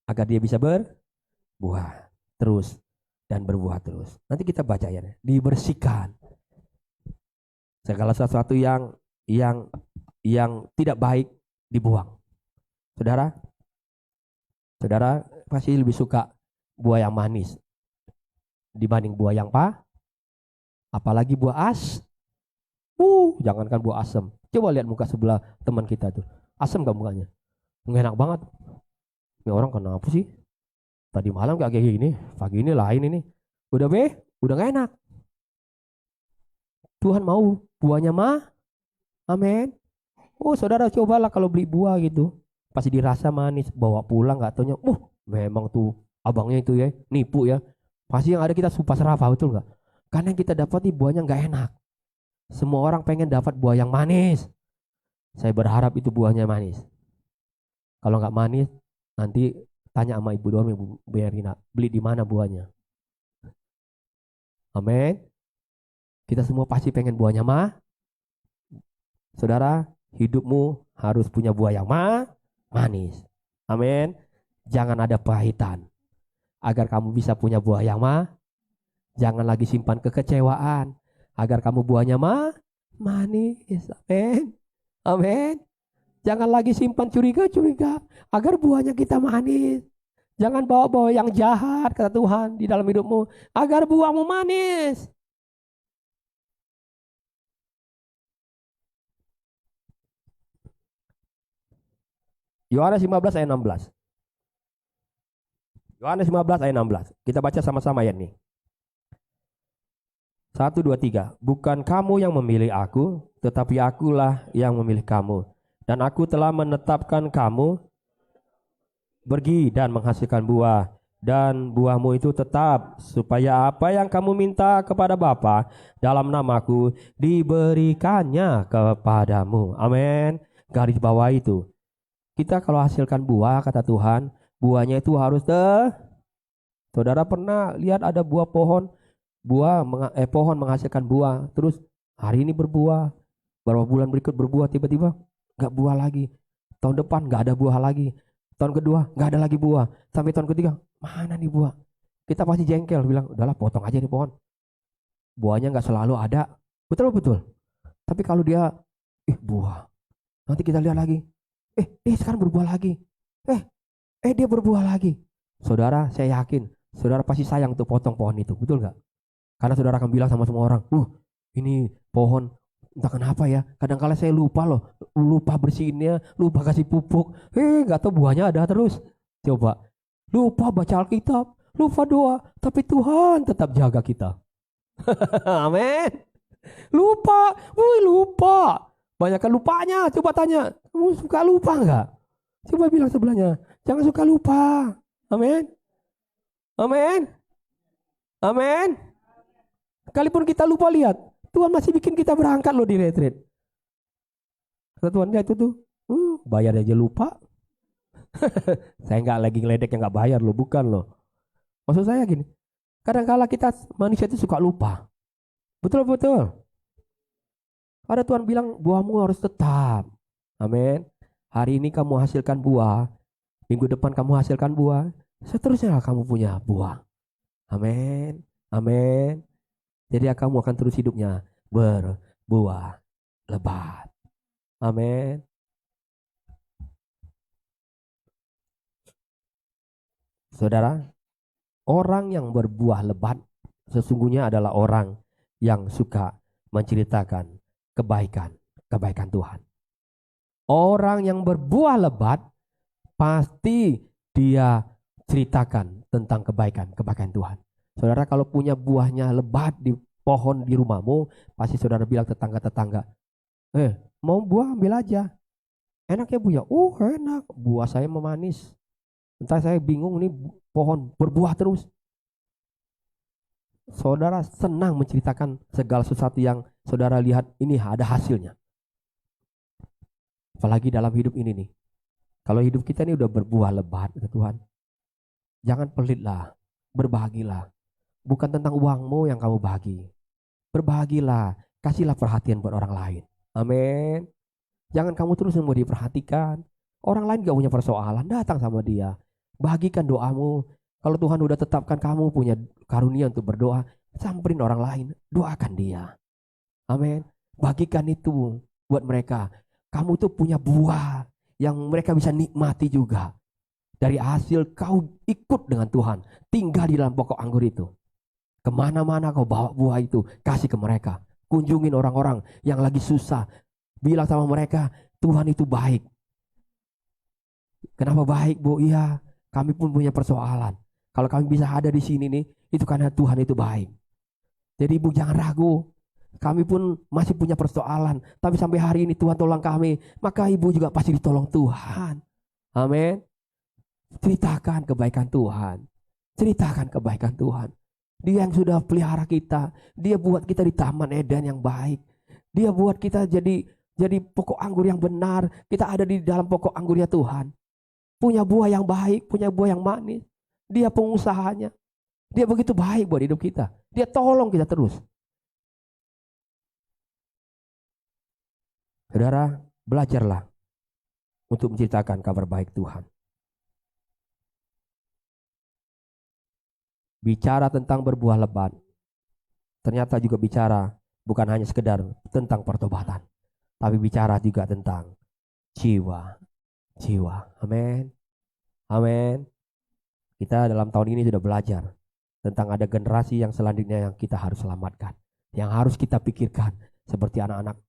Agar dia bisa berbuah terus dan berbuah terus. Nanti kita baca ya. Dibersihkan. Segala sesuatu yang tidak baik dibuang. Saudara pasti lebih suka buah yang manis dibanding buah yang apalagi buah jangankan buah asam. Coba lihat muka sebelah teman kita tuh. Asam gak mukanya? Enak banget. Ini orang kenapa sih? Tadi malam gak kayak gini, pagi ini lain ini. Udah gak enak. Tuhan mau buahnya amin. Saudara cobalah kalau beli buah gitu. Pasti dirasa manis, bawa pulang gak taunya, memang tuh abangnya itu ya, nipu ya. Pasti yang ada kita sumpah serapah, betul gak? Karena yang kita dapat buahnya gak enak. Semua orang pengen dapat buah yang manis. Saya berharap itu buahnya manis. Kalau gak manis, nanti tanya sama ibu doang, ibu Berina, beli di mana buahnya. Amin. Kita semua pasti pengen buahnya Saudara, hidupmu harus punya buah yang manis. Amin. Jangan ada pahitan. Agar kamu bisa punya buah yang jangan lagi simpan kekecewaan. Agar kamu buahnya manis. Amin. Amin. Jangan lagi simpan curiga-curiga. Agar buahnya kita manis. Jangan bawa-bawa yang jahat, kata Tuhan, di dalam hidupmu. Agar buahmu manis. Yohanes 15 ayat 16. Yohanes 15 ayat 16. Kita baca sama-sama ya nih. 1, 2, 3. Bukan kamu yang memilih aku, tetapi akulah yang memilih kamu. Dan aku telah menetapkan kamu pergi dan menghasilkan buah. Dan buahmu itu tetap, supaya apa yang kamu minta kepada Bapa dalam namaku diberikannya kepadamu. Amin. Garis bawah itu. Kita kalau hasilkan buah, kata Tuhan, buahnya itu harus Saudara pernah lihat ada buah pohon menghasilkan buah, terus hari ini berbuah, beberapa bulan berikut berbuah, tiba-tiba nggak buah lagi, tahun depan nggak ada buah lagi, tahun kedua nggak ada lagi buah, sampai tahun ketiga mana nih buah? Kita pasti jengkel, bilang udahlah potong aja nih pohon, buahnya nggak selalu ada, betul. Tapi kalau dia buah, nanti kita lihat lagi, dia sekarang berbuah lagi, dia berbuah lagi. Saudara, saya yakin saudara pasti sayang untuk potong pohon itu, betul nggak? Karena saudara akan bilang sama semua orang, ini pohon entah kenapa ya, kadang-kala saya lupa bersihinnya, lupa kasih pupuk, nggak tahu buahnya ada terus. Coba, lupa baca Alkitab, lupa doa, tapi Tuhan tetap jaga kita. Amin. Lupa. Banyakkan lupanya. Coba tanya, kamu suka lupa nggak? Coba bilang sebelahnya, jangan suka lupa. Amin. Sekalipun kita lupa, lihat, Tuhan masih bikin kita berangkat loh di retreat. Kata Tuhan, lihat itu tuh, bayar aja lupa. Saya nggak lagi ngeledek yang nggak bayar loh, bukan loh. Maksud saya gini, kadang-kala kita manusia itu suka lupa. Betul-betul. Ada Tuhan bilang buahmu harus tetap. Amin. Hari ini kamu hasilkan buah, minggu depan kamu hasilkan buah, seterusnya kamu punya buah. Amin. Amin. Jadi kamu akan terus hidupnya berbuah lebat. Amin. Saudara, orang yang berbuah lebat sesungguhnya adalah orang yang suka menceritakan kebaikan Tuhan. Orang yang berbuah lebat pasti dia ceritakan tentang kebaikan Tuhan. Saudara kalau punya buahnya lebat di pohon di rumahmu, pasti saudara bilang tetangga-tetangga, mau buah ambil aja. Enak ya Bu ya? Enak, buah saya memanis. Entah saya bingung nih pohon berbuah terus. Saudara senang menceritakan segala sesuatu yang saudara lihat ini ada hasilnya. Apalagi dalam hidup ini nih. Kalau hidup kita ini udah berbuah lebat, Tuhan. Jangan pelitlah, berbahagilah. Bukan tentang uangmu yang kamu bagi. Berbahagilah, kasihlah perhatian buat orang lain. Amin. Jangan kamu terus mau diperhatikan. Orang lain gak punya persoalan, datang sama dia. Bagikan doamu. Kalau Tuhan udah tetapkan kamu punya karunia untuk berdoa, samperin orang lain, doakan dia. Amin. Bagikan itu buat mereka. Kamu tuh punya buah yang mereka bisa nikmati juga. Dari hasil kau ikut dengan Tuhan, tinggal di dalam pokok anggur itu. Kemana-mana kau bawa buah itu, kasih ke mereka. Kunjungin orang-orang yang lagi susah. Bilang sama mereka, Tuhan itu baik. Kenapa baik Bu? Iya, kami pun punya persoalan. Kalau kami bisa ada di sini nih, itu karena Tuhan itu baik. Jadi Ibu jangan ragu. Kami pun masih punya persoalan, tapi sampai hari ini Tuhan tolong kami, maka Ibu juga pasti ditolong Tuhan. Amin. Ceritakan kebaikan Tuhan. Ceritakan kebaikan Tuhan. Dia yang sudah pelihara kita, dia buat kita di Taman Eden yang baik. Dia buat kita jadi pokok anggur yang benar. Kita ada di dalam pokok anggurnya Tuhan. Punya buah yang baik, punya buah yang manis. Dia pengusahanya. Dia begitu baik buat hidup kita. Dia tolong kita terus. Saudara, belajarlah untuk menceritakan kabar baik Tuhan. Bicara tentang berbuah lebat, ternyata juga bicara bukan hanya sekedar tentang pertobatan, tapi bicara juga tentang jiwa. Amin. Amin. Kita dalam tahun ini sudah belajar tentang ada generasi yang selanjutnya yang kita harus selamatkan, yang harus kita pikirkan seperti anak-anak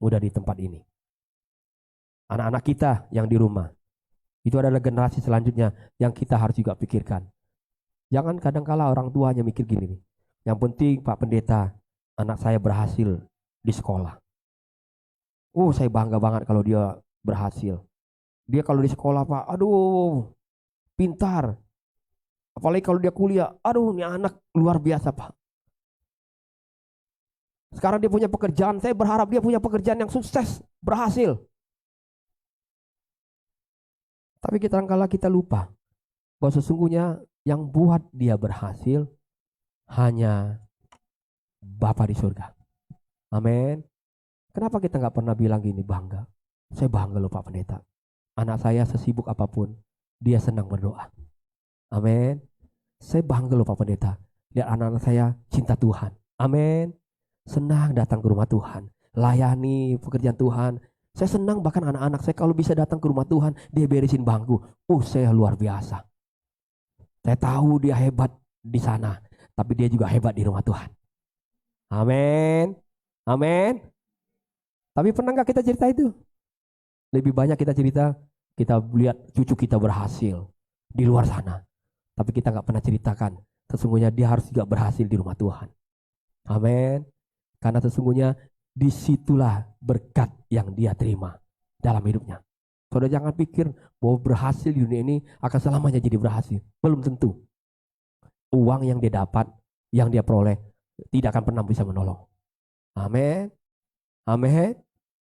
muda di tempat ini. Anak-anak kita yang di rumah, itu adalah generasi selanjutnya yang kita harus juga pikirkan. Jangan kadang-kala orang tua hanya mikir gini nih, yang penting Pak Pendeta, anak saya berhasil di sekolah. Saya bangga banget kalau dia berhasil. Dia kalau di sekolah Pak, aduh, pintar. Apalagi kalau dia kuliah, aduh ini anak luar biasa Pak. Sekarang dia punya pekerjaan, saya berharap dia punya pekerjaan yang sukses, berhasil. Tapi kadang-kala kita lupa bahwa sesungguhnya yang buat dia berhasil hanya Bapa di surga. Amin. Kenapa kita nggak pernah bilang gini, bangga? Saya bangga loh Pak Pendeta. Anak saya sesibuk apapun, dia senang berdoa. Amin. Saya bangga loh Pak Pendeta. Lihat anak-anak saya cinta Tuhan. Amin. Senang datang ke rumah Tuhan, layani pekerjaan Tuhan. Saya senang bahkan anak-anak saya kalau bisa datang ke rumah Tuhan, dia beresin bangku. Saya luar biasa. Saya tahu dia hebat di sana, tapi dia juga hebat di rumah Tuhan. Amin. Amin. Tapi pernah nggak kita cerita itu? Lebih banyak kita cerita, kita lihat cucu kita berhasil di luar sana. Tapi kita nggak pernah ceritakan, sesungguhnya dia harus juga berhasil di rumah Tuhan. Amin. Karena sesungguhnya disitulah berkat yang dia terima dalam hidupnya. Saudara jangan pikir bahwa berhasil di dunia ini akan selamanya jadi berhasil. Belum tentu. Uang yang dia dapat, yang dia peroleh, tidak akan pernah bisa menolong. Amin. Amin.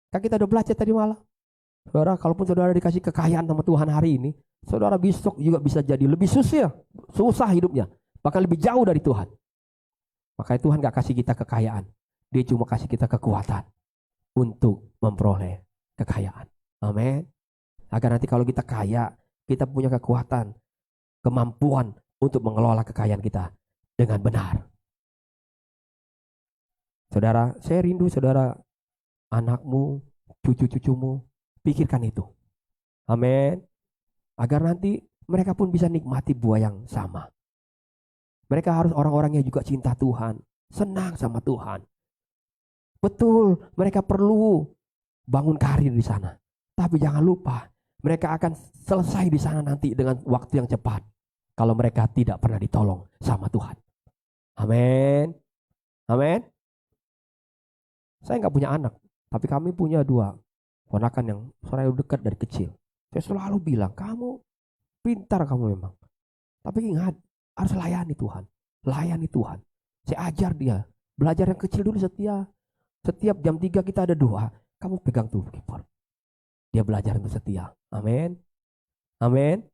Kan kita udah belajar tadi malam. Saudara, kalaupun saudara dikasih kekayaan sama Tuhan hari ini, saudara besok juga bisa jadi lebih susah hidupnya, bahkan lebih jauh dari Tuhan. Makanya Tuhan gak kasih kita kekayaan, Dia cuma kasih kita kekuatan untuk memperoleh kekayaan. Amin. Agar nanti kalau kita kaya, kita punya kekuatan, kemampuan untuk mengelola kekayaan kita dengan benar. Saudara, saya rindu saudara, anakmu, cucu-cucumu, pikirkan itu. Amin. Agar nanti mereka pun bisa nikmati buah yang sama. Mereka harus orang-orang yang juga cinta Tuhan, senang sama Tuhan. Betul, mereka perlu bangun karir di sana. Tapi jangan lupa, mereka akan selesai di sana nanti dengan waktu yang cepat. Kalau mereka tidak pernah ditolong sama Tuhan. Amin. Amin. Saya nggak punya anak, tapi kami punya 2 ponakan yang saya dekat dari kecil. Saya selalu bilang, kamu pintar kamu memang. Tapi ingat, harus layani Tuhan. Layani Tuhan. Saya ajar dia. Belajar yang kecil dulu setia. Setiap jam 3 kita ada doa. Kamu pegang tuh keyboard. Dia belajar untuk setia. Amin. Amin.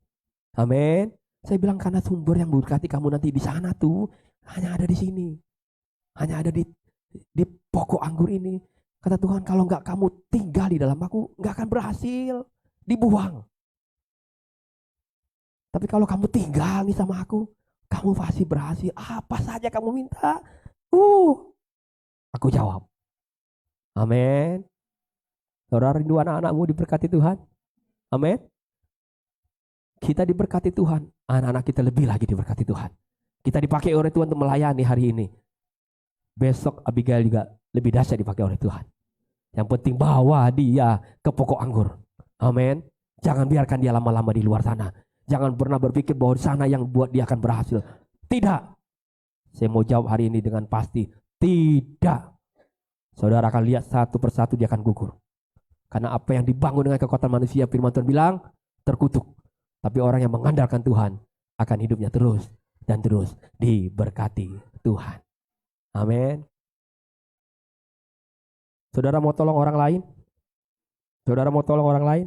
Amin. Saya bilang karena sumber yang berkati kamu nanti di sana tuh hanya ada di sini. Hanya ada di pokok anggur ini. Kata Tuhan, kalau enggak kamu tinggal di dalam aku, enggak akan berhasil. Dibuang. Tapi kalau kamu tinggal nih sama aku, kamu pasti berhasil. Apa saja kamu minta, aku jawab. Amin. Saudara rindu anak-anakmu diberkati Tuhan. Amin. Kita diberkati Tuhan, anak-anak kita lebih lagi diberkati Tuhan. Kita dipakai oleh Tuhan untuk melayani hari ini. Besok Abigail juga lebih dahsyat dipakai oleh Tuhan. Yang penting bawa dia ke pokok anggur. Amin. Jangan biarkan dia lama-lama di luar sana. Jangan pernah berpikir bahwa di sana yang buat dia akan berhasil. Tidak. Saya mau jawab hari ini dengan pasti. Tidak. Saudara akan lihat satu persatu dia akan gugur. Karena apa yang dibangun dengan kekuatan manusia, firman Tuhan bilang, terkutuk. Tapi orang yang mengandalkan Tuhan akan hidupnya terus dan terus diberkati Tuhan. Amin. Saudara mau tolong orang lain? Saudara mau tolong orang lain?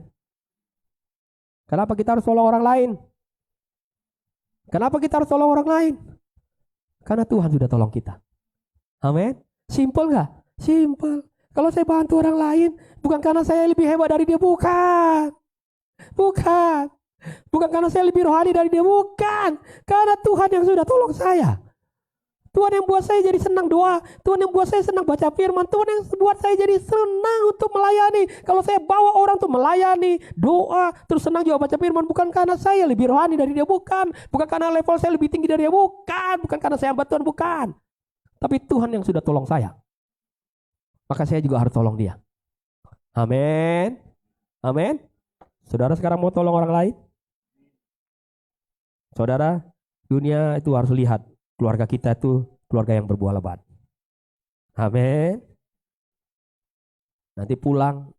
Kenapa kita harus tolong orang lain? Kenapa kita harus tolong orang lain? Karena Tuhan sudah tolong kita. Amin. Simple gak? Simple. Kalau saya bantu orang lain, bukan karena saya lebih hebat dari dia, bukan. Bukan. Bukan karena saya lebih rohani dari dia, bukan. Karena Tuhan yang sudah tolong saya. Tuhan yang buat saya jadi senang doa. Tuhan yang buat saya senang baca firman. Tuhan yang buat saya jadi senang untuk melayani. Kalau saya bawa orang untuk melayani, doa, terus senang juga baca firman. Bukan karena saya lebih rohani dari dia, bukan. Bukan karena level saya lebih tinggi dari dia, bukan. Bukan karena saya hamba Tuhan, bukan. Tapi Tuhan yang sudah tolong saya. Maka saya juga harus tolong dia. Amin. Amin. Saudara sekarang mau tolong orang lain? Saudara, dunia itu harus lihat. Keluarga kita itu keluarga yang berbuah lebat. Amin. Nanti pulang,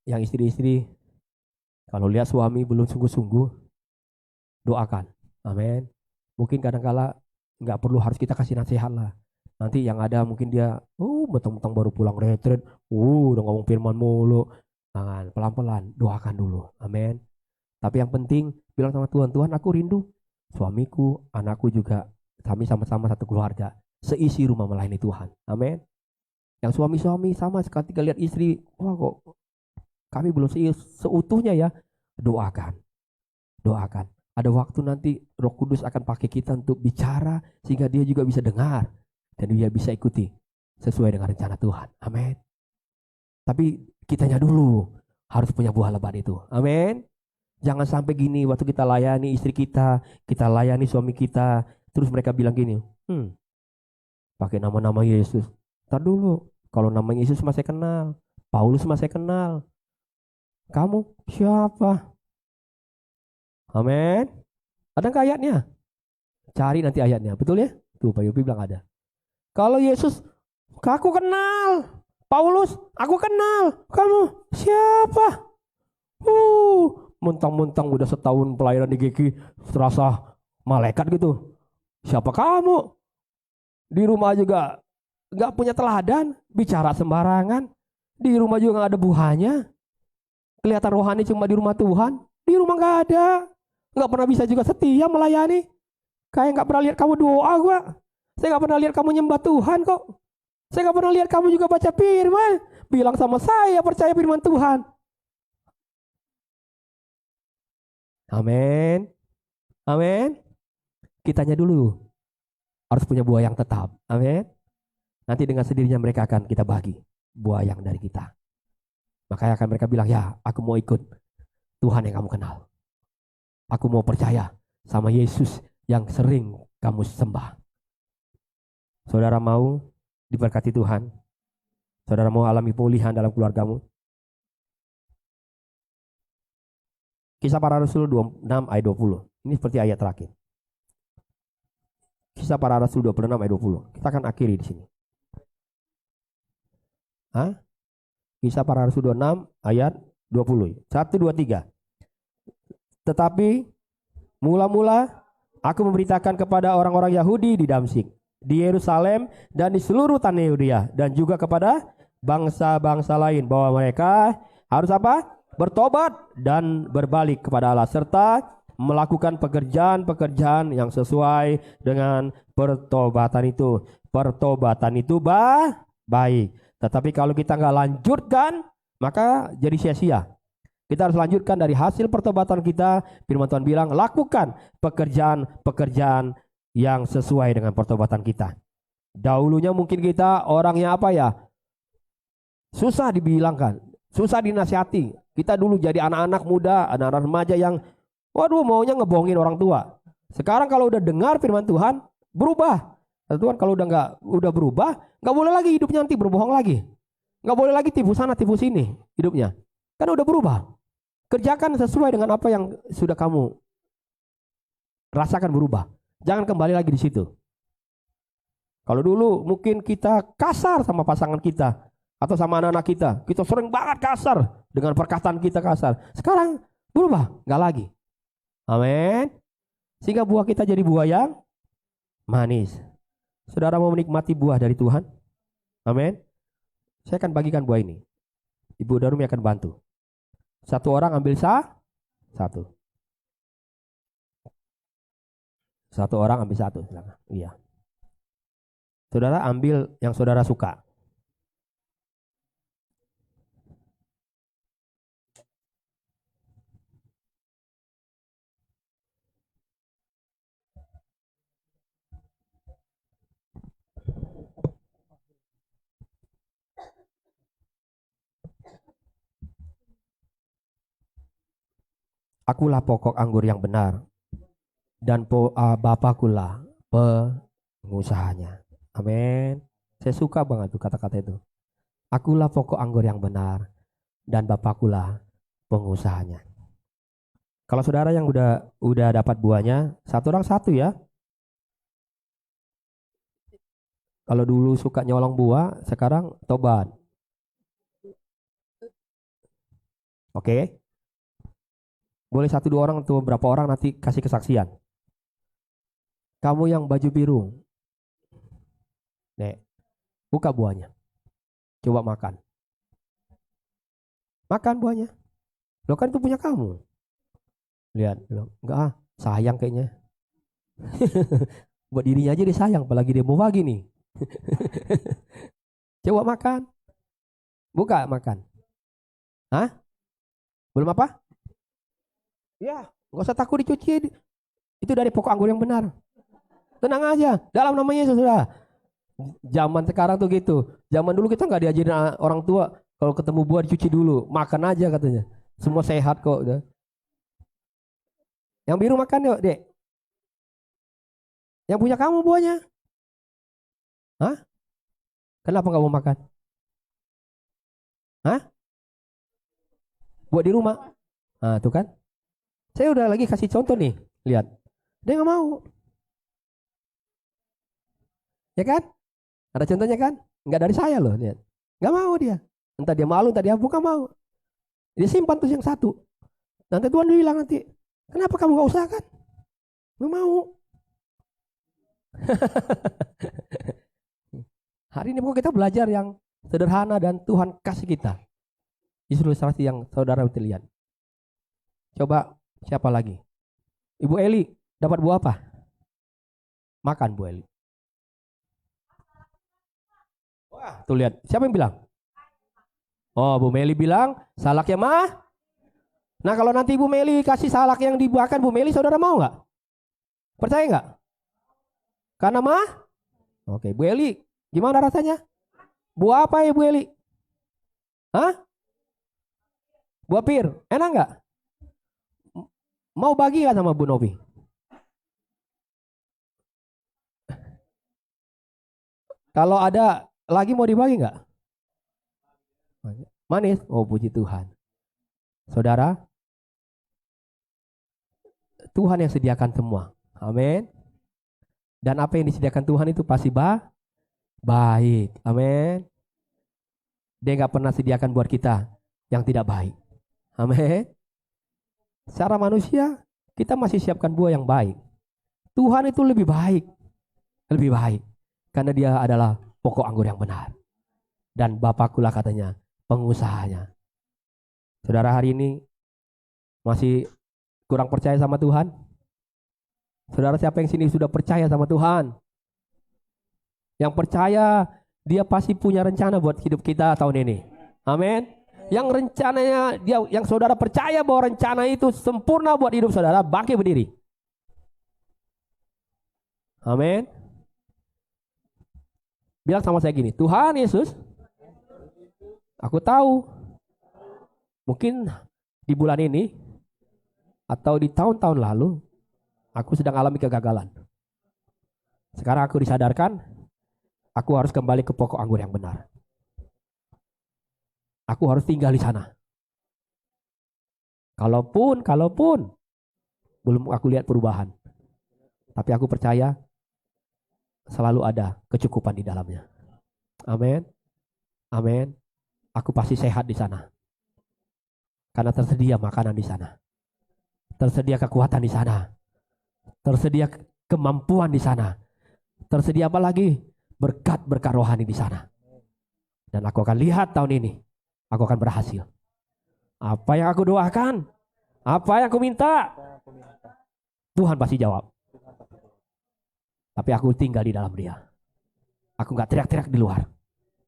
yang istri-istri, kalau lihat suami belum sungguh-sungguh, doakan. Amin. Mungkin kadang-kala nggak perlu harus kita kasih nasihat lah. Nanti yang ada mungkin dia, mentang-mentang baru pulang retret, udah ngomong firman mulu. Jangan, pelan-pelan, doakan dulu. Amin. Tapi yang penting, bilang sama Tuhan, Tuhan aku rindu. Suamiku, anakku juga. Kami sama-sama satu keluarga, seisi rumah melayani Tuhan. Amin. Yang suami-suami sama ketika lihat istri, wah kok kami belum seutuhnya ya. Doakan. Doakan. Ada waktu nanti Roh Kudus akan pakai kita untuk bicara sehingga dia juga bisa dengar dan dia bisa ikuti sesuai dengan rencana Tuhan. Amin. Tapi kitanya dulu harus punya buah lebat itu. Amin. Jangan sampai gini waktu kita layani istri kita layani suami kita, terus mereka bilang gini, pakai nama-nama Yesus. Ntar dulu, kalau nama Yesus masih kenal, Paulus masih kenal. Kamu siapa? Amin. Ada nggak ayatnya? Cari nanti ayatnya, betul ya? Tuh Pak Yopi bilang ada. Kalau Yesus, aku kenal. Paulus, aku kenal. Kamu siapa? Mentang-mentang udah setahun pelayanan di GG, terasa malaikat gitu. Siapa kamu? Di rumah juga nggak punya teladan, bicara sembarangan. Di rumah juga nggak ada buahnya. Kelihatan rohani cuma di rumah Tuhan. Di rumah nggak ada. Nggak pernah bisa juga setia melayani. Kayak nggak pernah lihat kamu doa gua. Saya nggak pernah lihat kamu nyembah Tuhan kok. Saya nggak pernah lihat kamu juga baca firman. Bilang sama saya percaya firman Tuhan. Amin. Amin. Kitanya dulu harus punya buah yang tetap. Amin. Nanti dengan sendirinya mereka akan kita bagi buah yang dari kita. Makanya akan mereka bilang, ya aku mau ikut Tuhan yang kamu kenal. Aku mau percaya sama Yesus yang sering kamu sembah. Saudara mau diberkati Tuhan? Saudara mau alami pemulihan dalam keluargamu? Kisah Para Rasul 26 ayat 20. Ini seperti ayat terakhir. Kisah Para Rasul 26 ayat 20. Kita akan akhiri di sini. Kisah Para Rasul 26 ayat 20. 1, 2, 3. Tetapi mula-mula aku memberitakan kepada orang-orang Yahudi di Damsyik, di Yerusalem, dan di seluruh tanah Yudea, dan juga kepada bangsa-bangsa lain, bahwa mereka harus apa? Bertobat dan berbalik kepada Allah, serta melakukan pekerjaan-pekerjaan yang sesuai dengan pertobatan itu. Pertobatan itu baik. Tetapi kalau kita nggak lanjutkan, maka jadi sia-sia. Kita harus lanjutkan dari hasil pertobatan kita. Firman Tuhan bilang, lakukan pekerjaan-pekerjaan yang sesuai dengan pertobatan kita. Dahulunya mungkin kita orangnya apa ya? Susah dibilangkan, susah dinasihati. Kita dulu jadi anak-anak muda, anak-anak remaja yang maunya ngebohongin orang tua. Sekarang kalau udah dengar firman Tuhan, berubah. Tuhan kalau udah berubah, nggak boleh lagi hidupnya nanti berbohong lagi. Nggak boleh lagi tipu sana tipu sini hidupnya. Kan udah berubah. Kerjakan sesuai dengan apa yang sudah kamu rasakan berubah. Jangan kembali lagi di situ. Kalau dulu mungkin kita kasar sama pasangan kita atau sama anak-anak kita sering banget kasar dengan perkataan kita kasar. Sekarang berubah, nggak lagi. Amin. Sehingga buah kita jadi buah yang manis. Saudara mau menikmati buah dari Tuhan? Amin. Saya akan bagikan buah ini. Ibu Darumi akan bantu. Satu orang ambil satu. Satu orang ambil satu. Iya. Saudara ambil yang saudara suka. Akulah pokok anggur yang benar, dan Bapakulah pengusahanya. Amin. Saya suka banget tuh kata-kata itu. Akulah pokok anggur yang benar, dan Bapakulah pengusahanya. Kalau saudara yang udah dapat buahnya, satu orang satu ya. Kalau dulu suka nyolong buah, sekarang tobat. Oke. Boleh 1-2 orang atau berapa orang nanti kasih kesaksian. Kamu yang baju biru, Nek, buka buahnya. Coba makan. Makan buahnya. Lo kan itu punya kamu. Lihat, enggak sayang kayaknya. Buat dirinya aja dia sayang, apalagi dia mau bagi nih. Coba makan. Buka makan. Belum apa? Ya, nggak usah takut dicuci. Itu dari pokok anggur yang benar. Tenang aja, dalam namanya Yesus sudah. Zaman sekarang tuh gitu. Zaman dulu kita nggak diajarin orang tua kalau ketemu buah dicuci dulu, makan aja katanya. Semua sehat kok. Udah. Yang biru makan yuk, Dek. Yang punya kamu buahnya. Kenapa nggak mau makan? Buat di rumah. Tuh kan. Saya udah lagi kasih contoh nih, lihat. Dia nggak mau. Ya kan? Ada contohnya kan? Nggak dari saya loh, lihat. Nggak mau dia. Entah dia malu, entah dia bukan mau. Dia simpan tuh yang satu. Nanti Tuhan bilang nanti, kenapa kamu nggak usahakan? Nggak mau. Hari ini pokoknya kita belajar yang sederhana dan Tuhan kasih kita. Ilustrasi yang saudara lihat. Coba siapa lagi? Ibu Eli dapat buah apa? Makan Bu Eli. Wah, tuh lihat. Siapa yang bilang? Oh, Bu Meli bilang salak yang mah. Nah, kalau nanti Bu Meli kasih salak yang dibuahkan Bu Meli, saudara mau nggak? Percaya nggak? Karena mah? Oke, Bu Eli, gimana rasanya? Buah apa ya Bu Eli? Hah? Buah pir, enak nggak? Mau bagi nggak sama Bu Novi? Kalau ada lagi mau dibagi nggak? Manis? Oh puji Tuhan. Saudara, Tuhan yang sediakan semua. Amin. Dan apa yang disediakan Tuhan itu pasti baik. Amin. Dia nggak pernah sediakan buat kita yang tidak baik. Amin. Secara manusia, kita masih siapkan buah yang baik. Tuhan itu lebih baik. Lebih baik. Karena dia adalah pokok anggur yang benar. Dan Bapakkulah katanya, pengusahanya. Saudara hari ini masih kurang percaya sama Tuhan? Saudara siapa yang sini sudah percaya sama Tuhan? Yang percaya dia pasti punya rencana buat hidup kita tahun ini. Amin. Yang rencananya dia, yang saudara percaya bahwa rencana itu sempurna buat hidup saudara, bangkit berdiri. Amin. Bilang sama saya gini, Tuhan Yesus, aku tahu mungkin di bulan ini atau di tahun-tahun lalu aku sedang alami kegagalan. Sekarang aku disadarkan, aku harus kembali ke pokok anggur yang benar. Aku harus tinggal di sana. Kalaupun belum aku lihat perubahan, tapi aku percaya selalu ada kecukupan di dalamnya. Amin. Amin. Aku pasti sehat di sana. Karena tersedia makanan di sana. Tersedia kekuatan di sana. Tersedia kemampuan di sana. Tersedia apa lagi? Berkat-berkat rohani di sana. Dan aku akan lihat tahun ini, aku akan berhasil. Apa yang aku doakan, apa yang aku minta, Tuhan pasti jawab. Tapi aku tinggal di dalam Dia. Aku gak teriak-teriak di luar.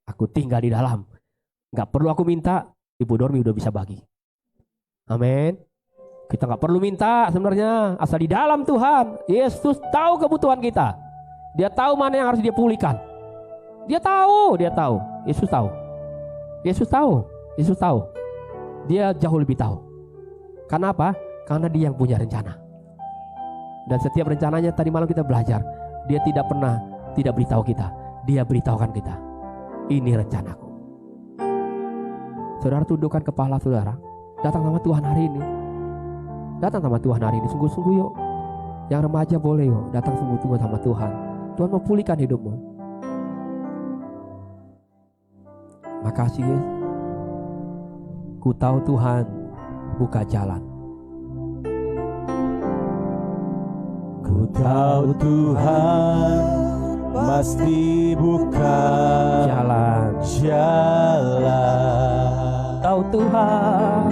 Aku tinggal di dalam. Gak perlu aku minta, Ibu Dormi udah bisa bagi. Amin. Kita gak perlu minta sebenarnya, asal di dalam Tuhan. Yesus tahu kebutuhan kita. Dia tahu mana yang harus dia pulihkan. Dia tahu. Yesus tahu. Yesus tahu. Dia jauh lebih tahu. Karena apa? Karena Dia yang punya rencana. Dan setiap rencananya tadi malam kita belajar, Dia tidak pernah tidak beritahu kita. Dia beritahukan kita, ini rencanaku. Saudara tundukkan kepala saudara. Datang sama Tuhan hari ini. Datang sama Tuhan hari ini. Sungguh-sungguh yuk. Yang remaja boleh yuk. Datang sungguh-sungguh sama Tuhan. Tuhan mau pulihkan hidupmu. Makasih ya. Ku tahu Tuhan buka jalan. Ku tahu Tuhan pasti buka Jalan. Tahu Tuhan.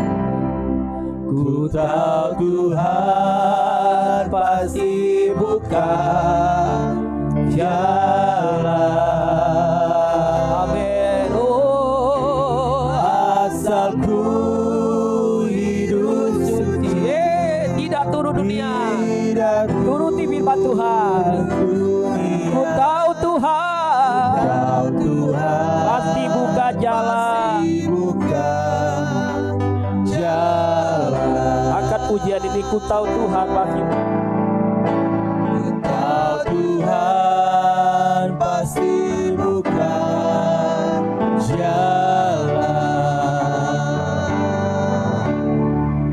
Ku tahu Tuhan pasti buka jalan. Amin. Oh, asal ku hidup suci, tidak turun dunia. tidak Turuti firman Tuhan. Ku tahu Tuhan tahu Tuhan pasti buka jalan. buka jalan. Angkat pujian ini, ku tahu Tuhan pasti. Tahu Tuhan pasti buka jalan.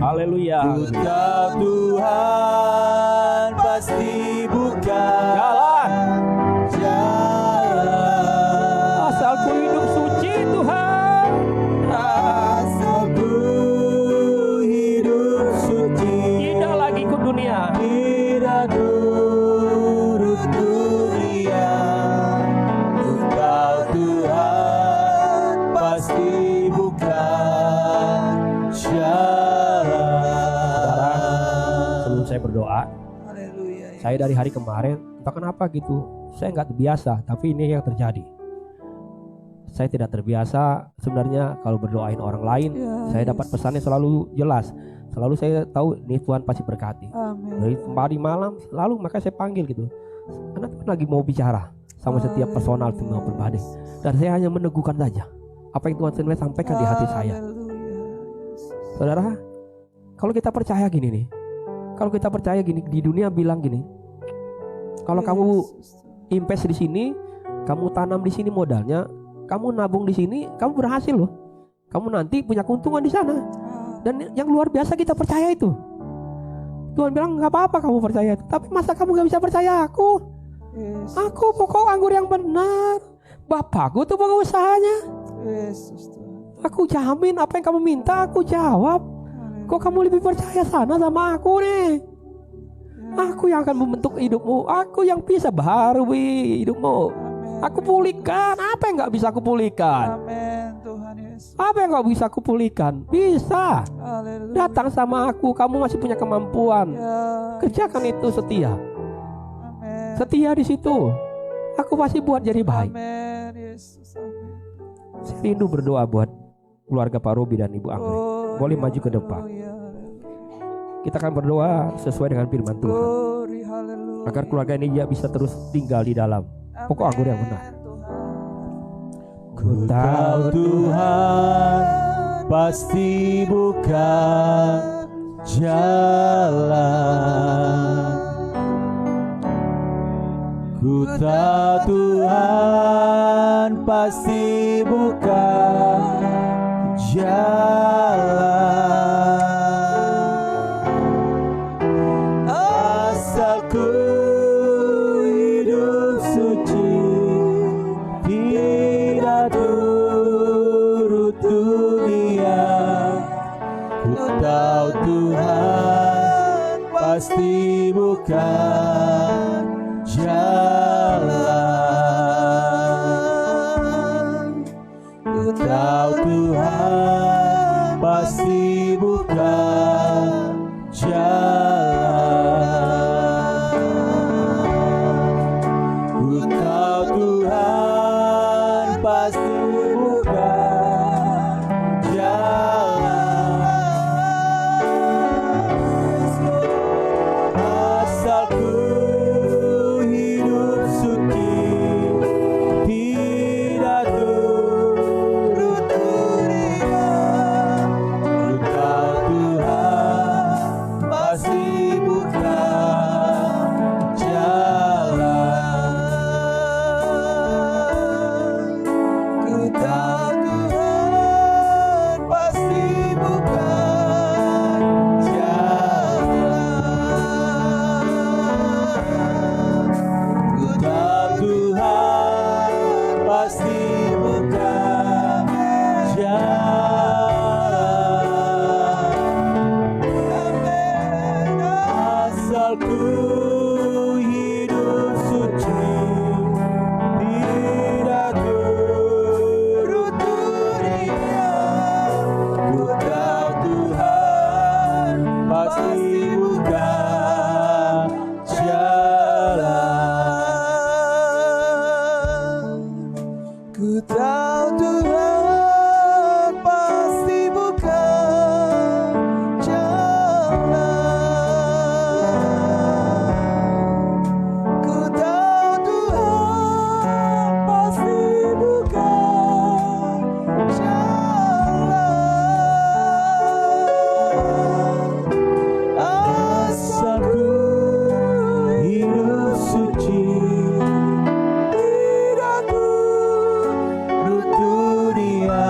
Haleluya. Ku tahu Tuhan pasti buka jalan. Asal ku hidup suci Tuhan. Asal ku hidup suci, Tidak lagi ikut dunia. saya dari hari kemarin, entah kenapa gitu, saya nggak terbiasa, tapi ini yang terjadi. Saya tidak terbiasa sebenarnya kalau berdoain orang lain. Saya dapat pesannya selalu jelas. Selalu saya tahu ini Tuhan pasti berkati. Dari kemarin malam lalu maka saya panggil gitu. Karena Tuhan lagi mau bicara sama setiap personal semua pribadi. Dan saya hanya meneguhkan saja apa yang Tuhan sebenarnya sampaikan di hati saya. Saudara, kalau kita percaya gini nih. Kalau kita percaya gini, di dunia bilang gini. Kalau kamu invest di sini, kamu tanam di sini modalnya, kamu nabung di sini, kamu berhasil loh. Kamu nanti punya keuntungan di sana. Dan yang luar biasa kita percaya itu. Tuhan bilang nggak apa-apa kamu percaya itu. Tapi masa kamu nggak bisa percaya aku? Aku pokok anggur yang benar. Bapakku tuh pengusahanya. Aku jamin apa yang kamu minta aku jawab. Kok kamu lebih percaya sana sama aku nih? Aku yang akan membentuk hidupmu. Aku yang bisa baharui hidupmu. Aku pulihkan apa yang nggak bisa aku pulihkan. Apa yang nggak bisa aku pulihkan? Bisa. Datang sama aku. Kamu masih punya kemampuan. Kerjakan itu setia. Setia di situ. Aku pasti buat jadi baik. Saya rindu berdoa buat keluarga Pak Robi dan Ibu Anggrek. Boleh maju ke depan. Kita akan berdoa sesuai dengan firman Tuhan. Agar keluarga ini ya bisa terus tinggal di dalam pokok anggur yang benar. Ku tahu Tuhan pasti buka jalan. Ku tahu Tuhan pasti buka jalan. Asal ku hidup suci, tidak turut dunia. Ku tahu Tuhan pasti bukan jalan. Ku tahu Tuhan pasti bukan jalan. Ku tahu Tuhan pasti bukan jalan. Asal ku hidup suci, tidak turut dunia. Ku tahu Tuhan pasti bukan jalan. Ku tahu Tuhan pasti bukan jalan. Ku tahu Tuhan pasti bukan jalan. Asal ku hidup suci, tidak turut dunia. Ku tahu Tuhan pasti bukan jalan. Ku tahu Tuhan pasti bukan jalan. Ku tahu Tuhan pasti bukan jalan. Asal ku hidup suci, tidak turut dunia.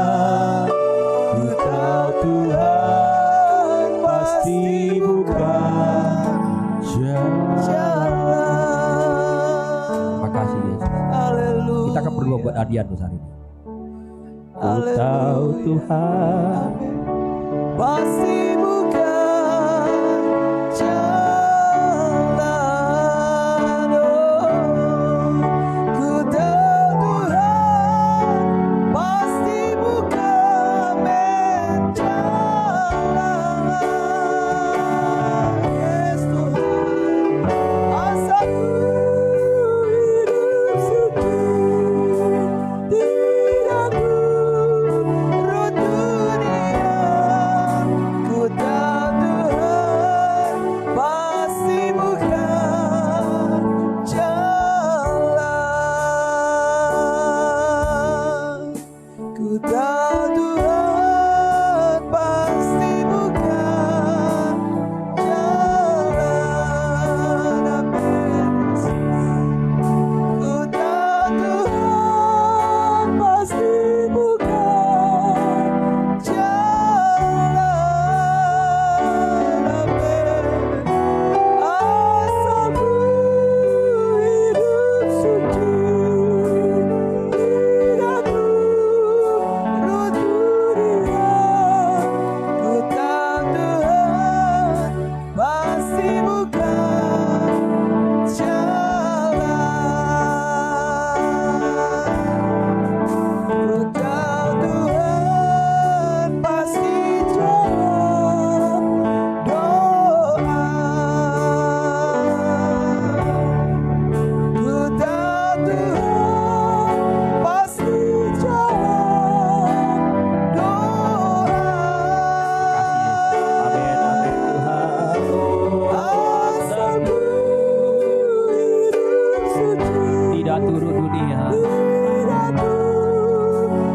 Ku tahu Tuhan pasti bukan jalan. Makasih Yesus. Haleluya. Kita akan berdoa buat Adian hari ini. Ku Haleluya. tahu Tuhan Pasti bukan jalan. Ku tahu Tuhan pasti bukan jalan. Yes Tuhan, asal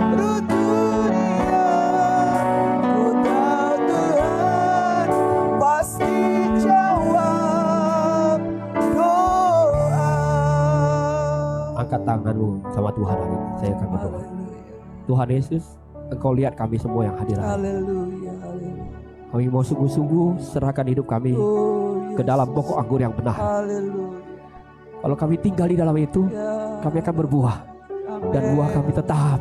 Turut dunia, ku tahu Tuhan pasti jawab doa. Angkat tanganmu sama Tuhan hari ini. Saya akan berdoa. Tuhan Yesus, Engkau lihat kami semua yang hadir hari ini. Haleluya, haleluya. Kami mau sungguh-sungguh serahkan hidup kami Oh, ke dalam pokok anggur yang benar. haleluya. Kalau kami tinggal di dalam itu, Ya, kami akan berbuah. Dan amin. buah kami tetap.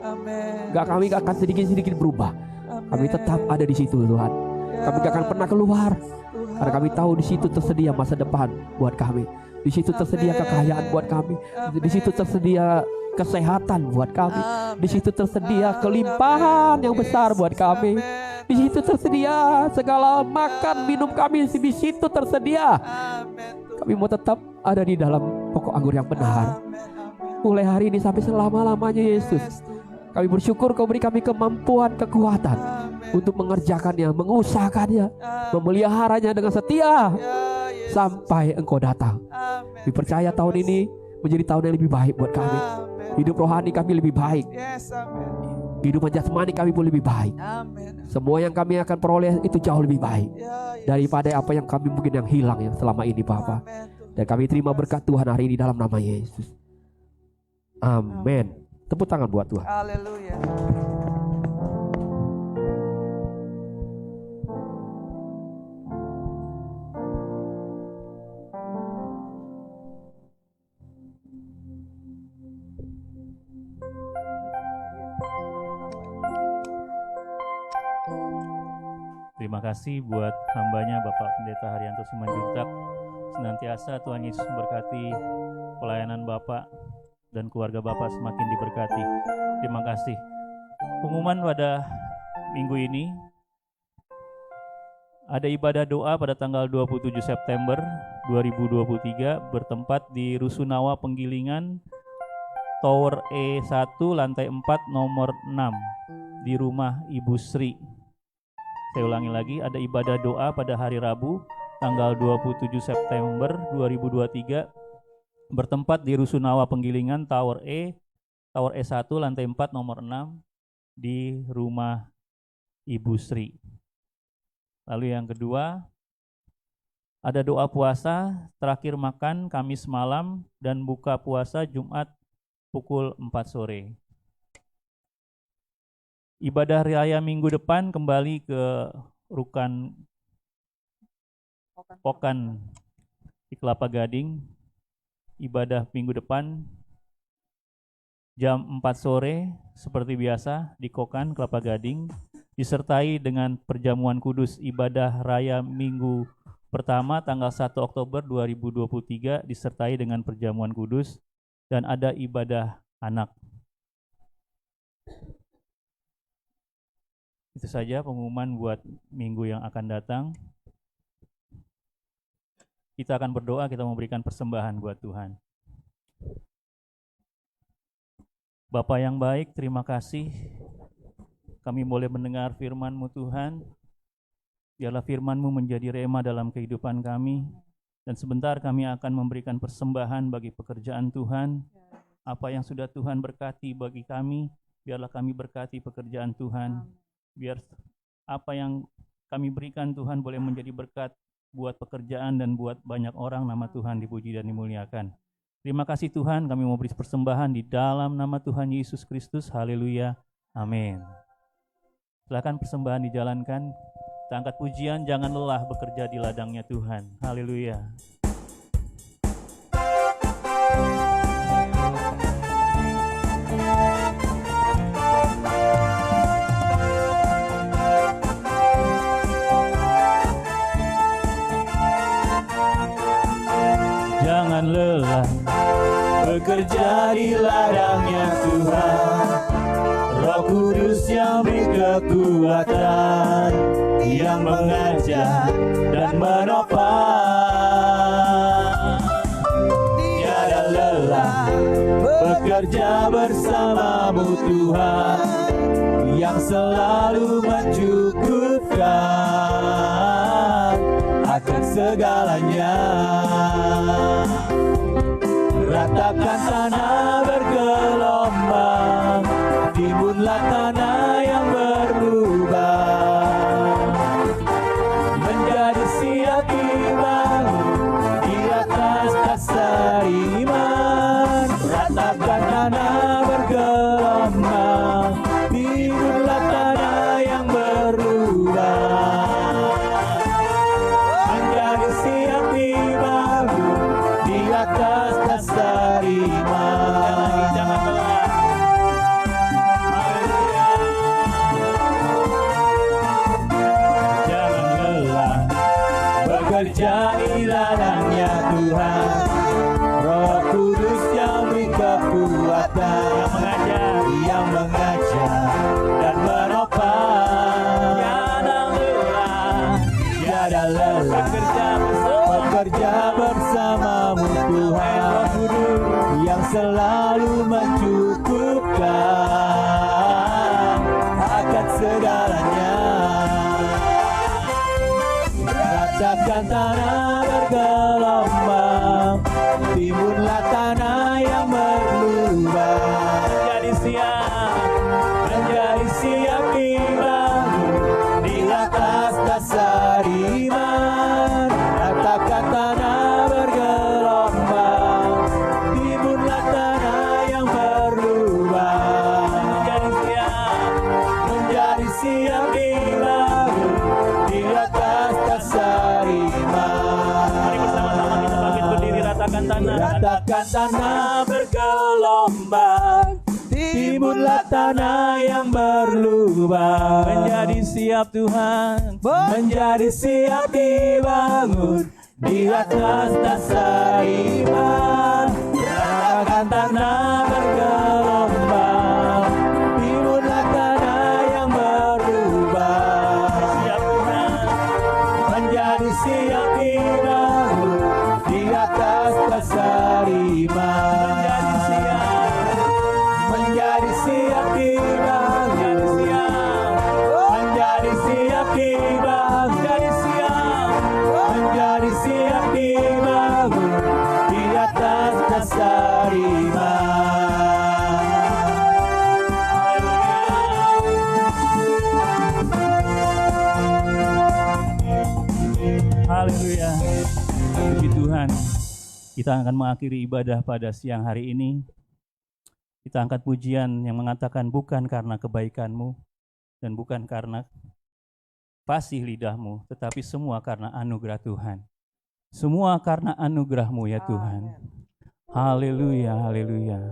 Amin. Kami gak akan sedikit-sedikit berubah. Kami Amin. tetap ada di situ Tuhan. Ya, Kami gak akan pernah keluar. Tuhan. Karena kami tahu di situ tersedia masa depan buat kami. Di situ tersedia Amin. kekayaan buat kami. Di situ tersedia kesehatan buat kami. Di situ tersedia kelimpahan yang besar buat kami. Di situ tersedia segala makan minum kami di situ tersedia. Kami mau tetap ada di dalam pokok anggur yang benar. Mulai hari ini sampai selama-lamanya Yesus. Kami bersyukur Kau beri kami kemampuan, kekuatan untuk mengerjakannya, mengusahakannya, memeliharanya dengan setia sampai Engkau datang. Kami percaya tahun ini menjadi tahun yang lebih baik buat kami. Hidup rohani kami lebih baik. Yes, amin. Kehidupan jasmani kami pun lebih baik. Amin. Semua yang kami akan peroleh itu jauh lebih baik Ya, yes. daripada apa yang kami mungkin yang hilang yang selama ini Bapa. Amin, Tuhan. Dan kami terima berkat Tuhan hari ini dalam nama Yesus. Amin. Tepuk tangan buat Tuhan. Haleluya. Terima kasih buat hambanya Bapak Pendeta Haryanto Simanjuntak. Senantiasa Tuhan Yesus memberkati pelayanan Bapak dan keluarga Bapak semakin diberkati. Terima kasih. Pengumuman pada minggu ini, ada ibadah doa pada tanggal 27 September 2023 bertempat di Rusunawa Penggilingan, Tower E1 lantai 4 nomor 6 di rumah Ibu Sri. Saya ulangi lagi, ada ibadah doa pada hari Rabu tanggal 27 September 2023 bertempat di Rusunawa Penggilingan Tower E1 lantai 4 nomor 6 di rumah Ibu Sri. Lalu yang kedua, ada doa puasa terakhir makan Kamis malam dan buka puasa Jumat pukul 4 sore. Ibadah raya minggu depan kembali ke Rukan Pokan di Kelapa Gading. Ibadah minggu depan jam 4 sore seperti biasa di Kokan Kelapa Gading, disertai dengan perjamuan kudus. Ibadah raya minggu pertama tanggal 1 Oktober 2023 disertai dengan perjamuan kudus dan ada ibadah anak. Itu saja pengumuman buat minggu yang akan datang. Kita akan berdoa, kita memberikan persembahan buat Tuhan. Bapa yang baik, terima kasih kami boleh mendengar firman-Mu Tuhan. Biarlah firman-Mu menjadi rema dalam kehidupan kami. Dan sebentar kami akan memberikan persembahan bagi pekerjaan Tuhan. Apa yang sudah Tuhan berkati bagi kami, biarlah kami berkati pekerjaan Tuhan. Biar apa yang kami berikan Tuhan boleh menjadi berkat buat pekerjaan dan buat banyak orang. Nama Tuhan dipuji dan dimuliakan. Terima kasih Tuhan, kami mau beri persembahan di dalam nama Tuhan Yesus Kristus. Haleluya. Amin. Silakan persembahan dijalankan. Kita angkat pujian, jangan lelah bekerja di ladangnya Tuhan. Haleluya. Jangan lelah bekerja di ladangnya Tuhan. Roh Kudus yang beri kekuatan, yang mengajar dan menopang. Tiada lelah bekerja bersamamu Tuhan, yang selalu mencukupkan akan segalanya. ratakan tanah bergelombang, timbunlah tanah yang berlubang, menjadi siap dibangun di atas dasar iman. Ratakan tanah bergelombang, timbunlah tanah yang berlubang, menjadi siap dibangun di atas dasar iman. Jangan lelah. Haleluya. Jangan lelah bekerja di ladangnya Tuhan. Roh Kudus yang beri kekuatan, yang mengajar dan menopang. Tiada lelah bekerja bersamamu Tuhan, yang selalu mencukupkan akan segalanya. Ratakan tanah bergelombang, timbunlah tanah yang berlubang, menjadi siap dibangun di atas dasar iman. Ratakan tanah bergelombang, timbunlah tanah yang berlubang, menjadi siap dibangun di atas dasar iman. Mari bersama-sama kita bangkit berdiri. Ratakan tanah bergelombang, timbunlah tanah yang berlubang, menjadi siap Tuhan, menjadi siap dibangun di atas dasar iman. Ratakan tanah bergelombang, timbunlah tanah yang berlubang, siap Tuhan, menjadi siap dibangun di atas dasar iman. Menjadi siap dibangun, menjadi siap dibangun, menjadi siap dibangun di atas dasar iman. Haleluya. Puji Tuhan. Kita akan mengakhiri ibadah pada siang hari ini. Kita angkat pujian yang mengatakan bukan karena kebaikanmu dan bukan karena fasih lidahmu, tetapi semua karena anugerah Tuhan. Semua karena anugerah-Mu ya Tuhan. Haleluya, haleluya.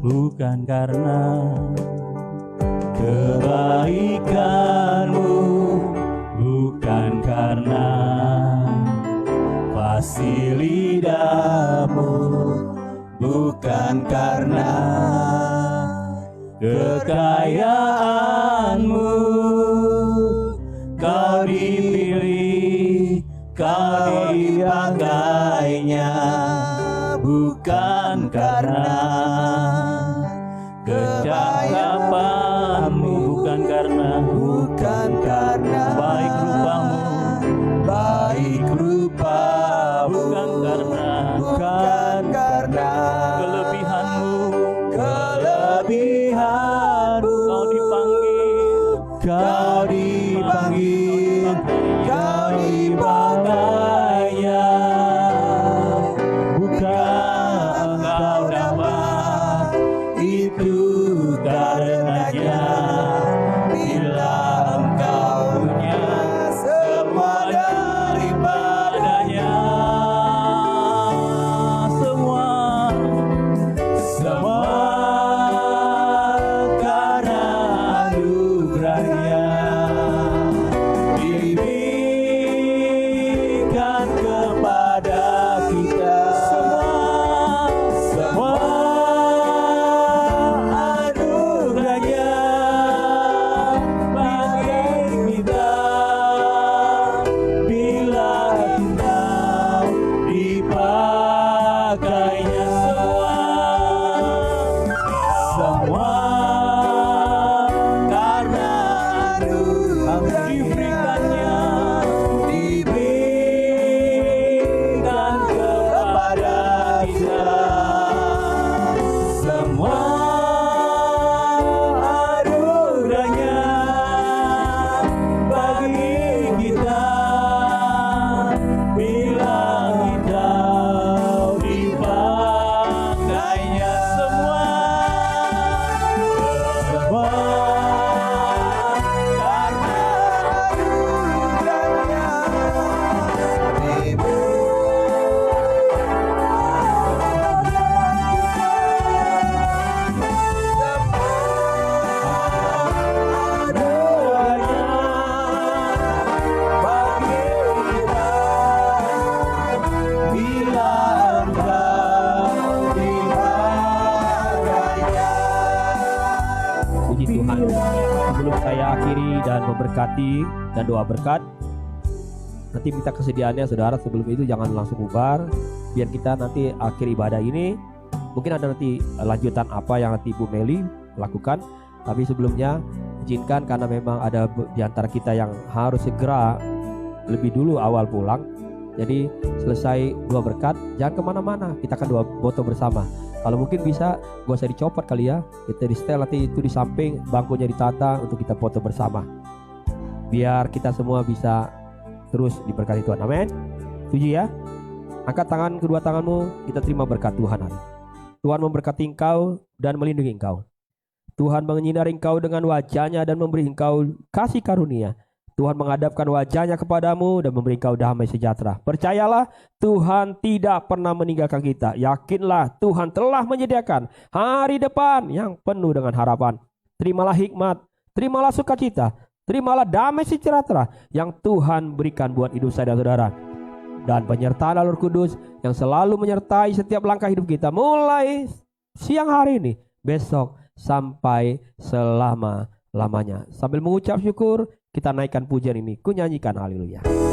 Bukan karena kebaikanmu, bukan karena fasih lidahmu, bukan karena kekayaanmu, kau dipilih, kau dipakainya, bukan karena kecakapanmu, bukan karena baik rupamu, bukan karena kelebihanmu, kau dipanggil, kau dipakainya, bukan kau dapat itu karenanya. Bila engkau punya saya akhiri dan memberkati dan doa berkat. Nanti minta kesediaannya saudara, sebelum itu jangan langsung bubar, biar kita nanti akhir ibadah ini. Mungkin ada nanti lanjutan apa yang nanti Ibu Meli lakukan, tapi sebelumnya izinkan, karena memang ada di antara kita yang harus segera lebih dulu awal pulang. Jadi selesai doa berkat, jangan kemana-mana, kita akan doa foto bersama. Kalau mungkin bisa, gak usah dicopot kali ya, kita di setel nanti itu di samping, bangkunya ditata untuk kita foto bersama. Biar kita semua bisa terus diberkati Tuhan. Amin. Setuju ya? Angkat tangan, kedua tanganmu, kita terima berkat Tuhan hari. Tuhan memberkati engkau dan melindungi engkau. Tuhan menyinari engkau dengan wajahnya dan memberi engkau kasih karunia. Tuhan menghadapkan wajahnya kepadamu dan memberi engkau damai sejahtera. Percayalah, Tuhan tidak pernah meninggalkan kita. Yakinlah, Tuhan telah menyediakan hari depan yang penuh dengan harapan. Terimalah hikmat, terimalah sukacita, terimalah damai sejahtera yang Tuhan berikan buat hidup saya dan saudara. Dan penyertaan Roh Kudus yang selalu menyertai setiap langkah hidup kita, mulai siang hari ini, besok, sampai selama-lamanya. Sambil mengucap syukur, kita naikkan pujian ini, ku nyanyikan haleluya.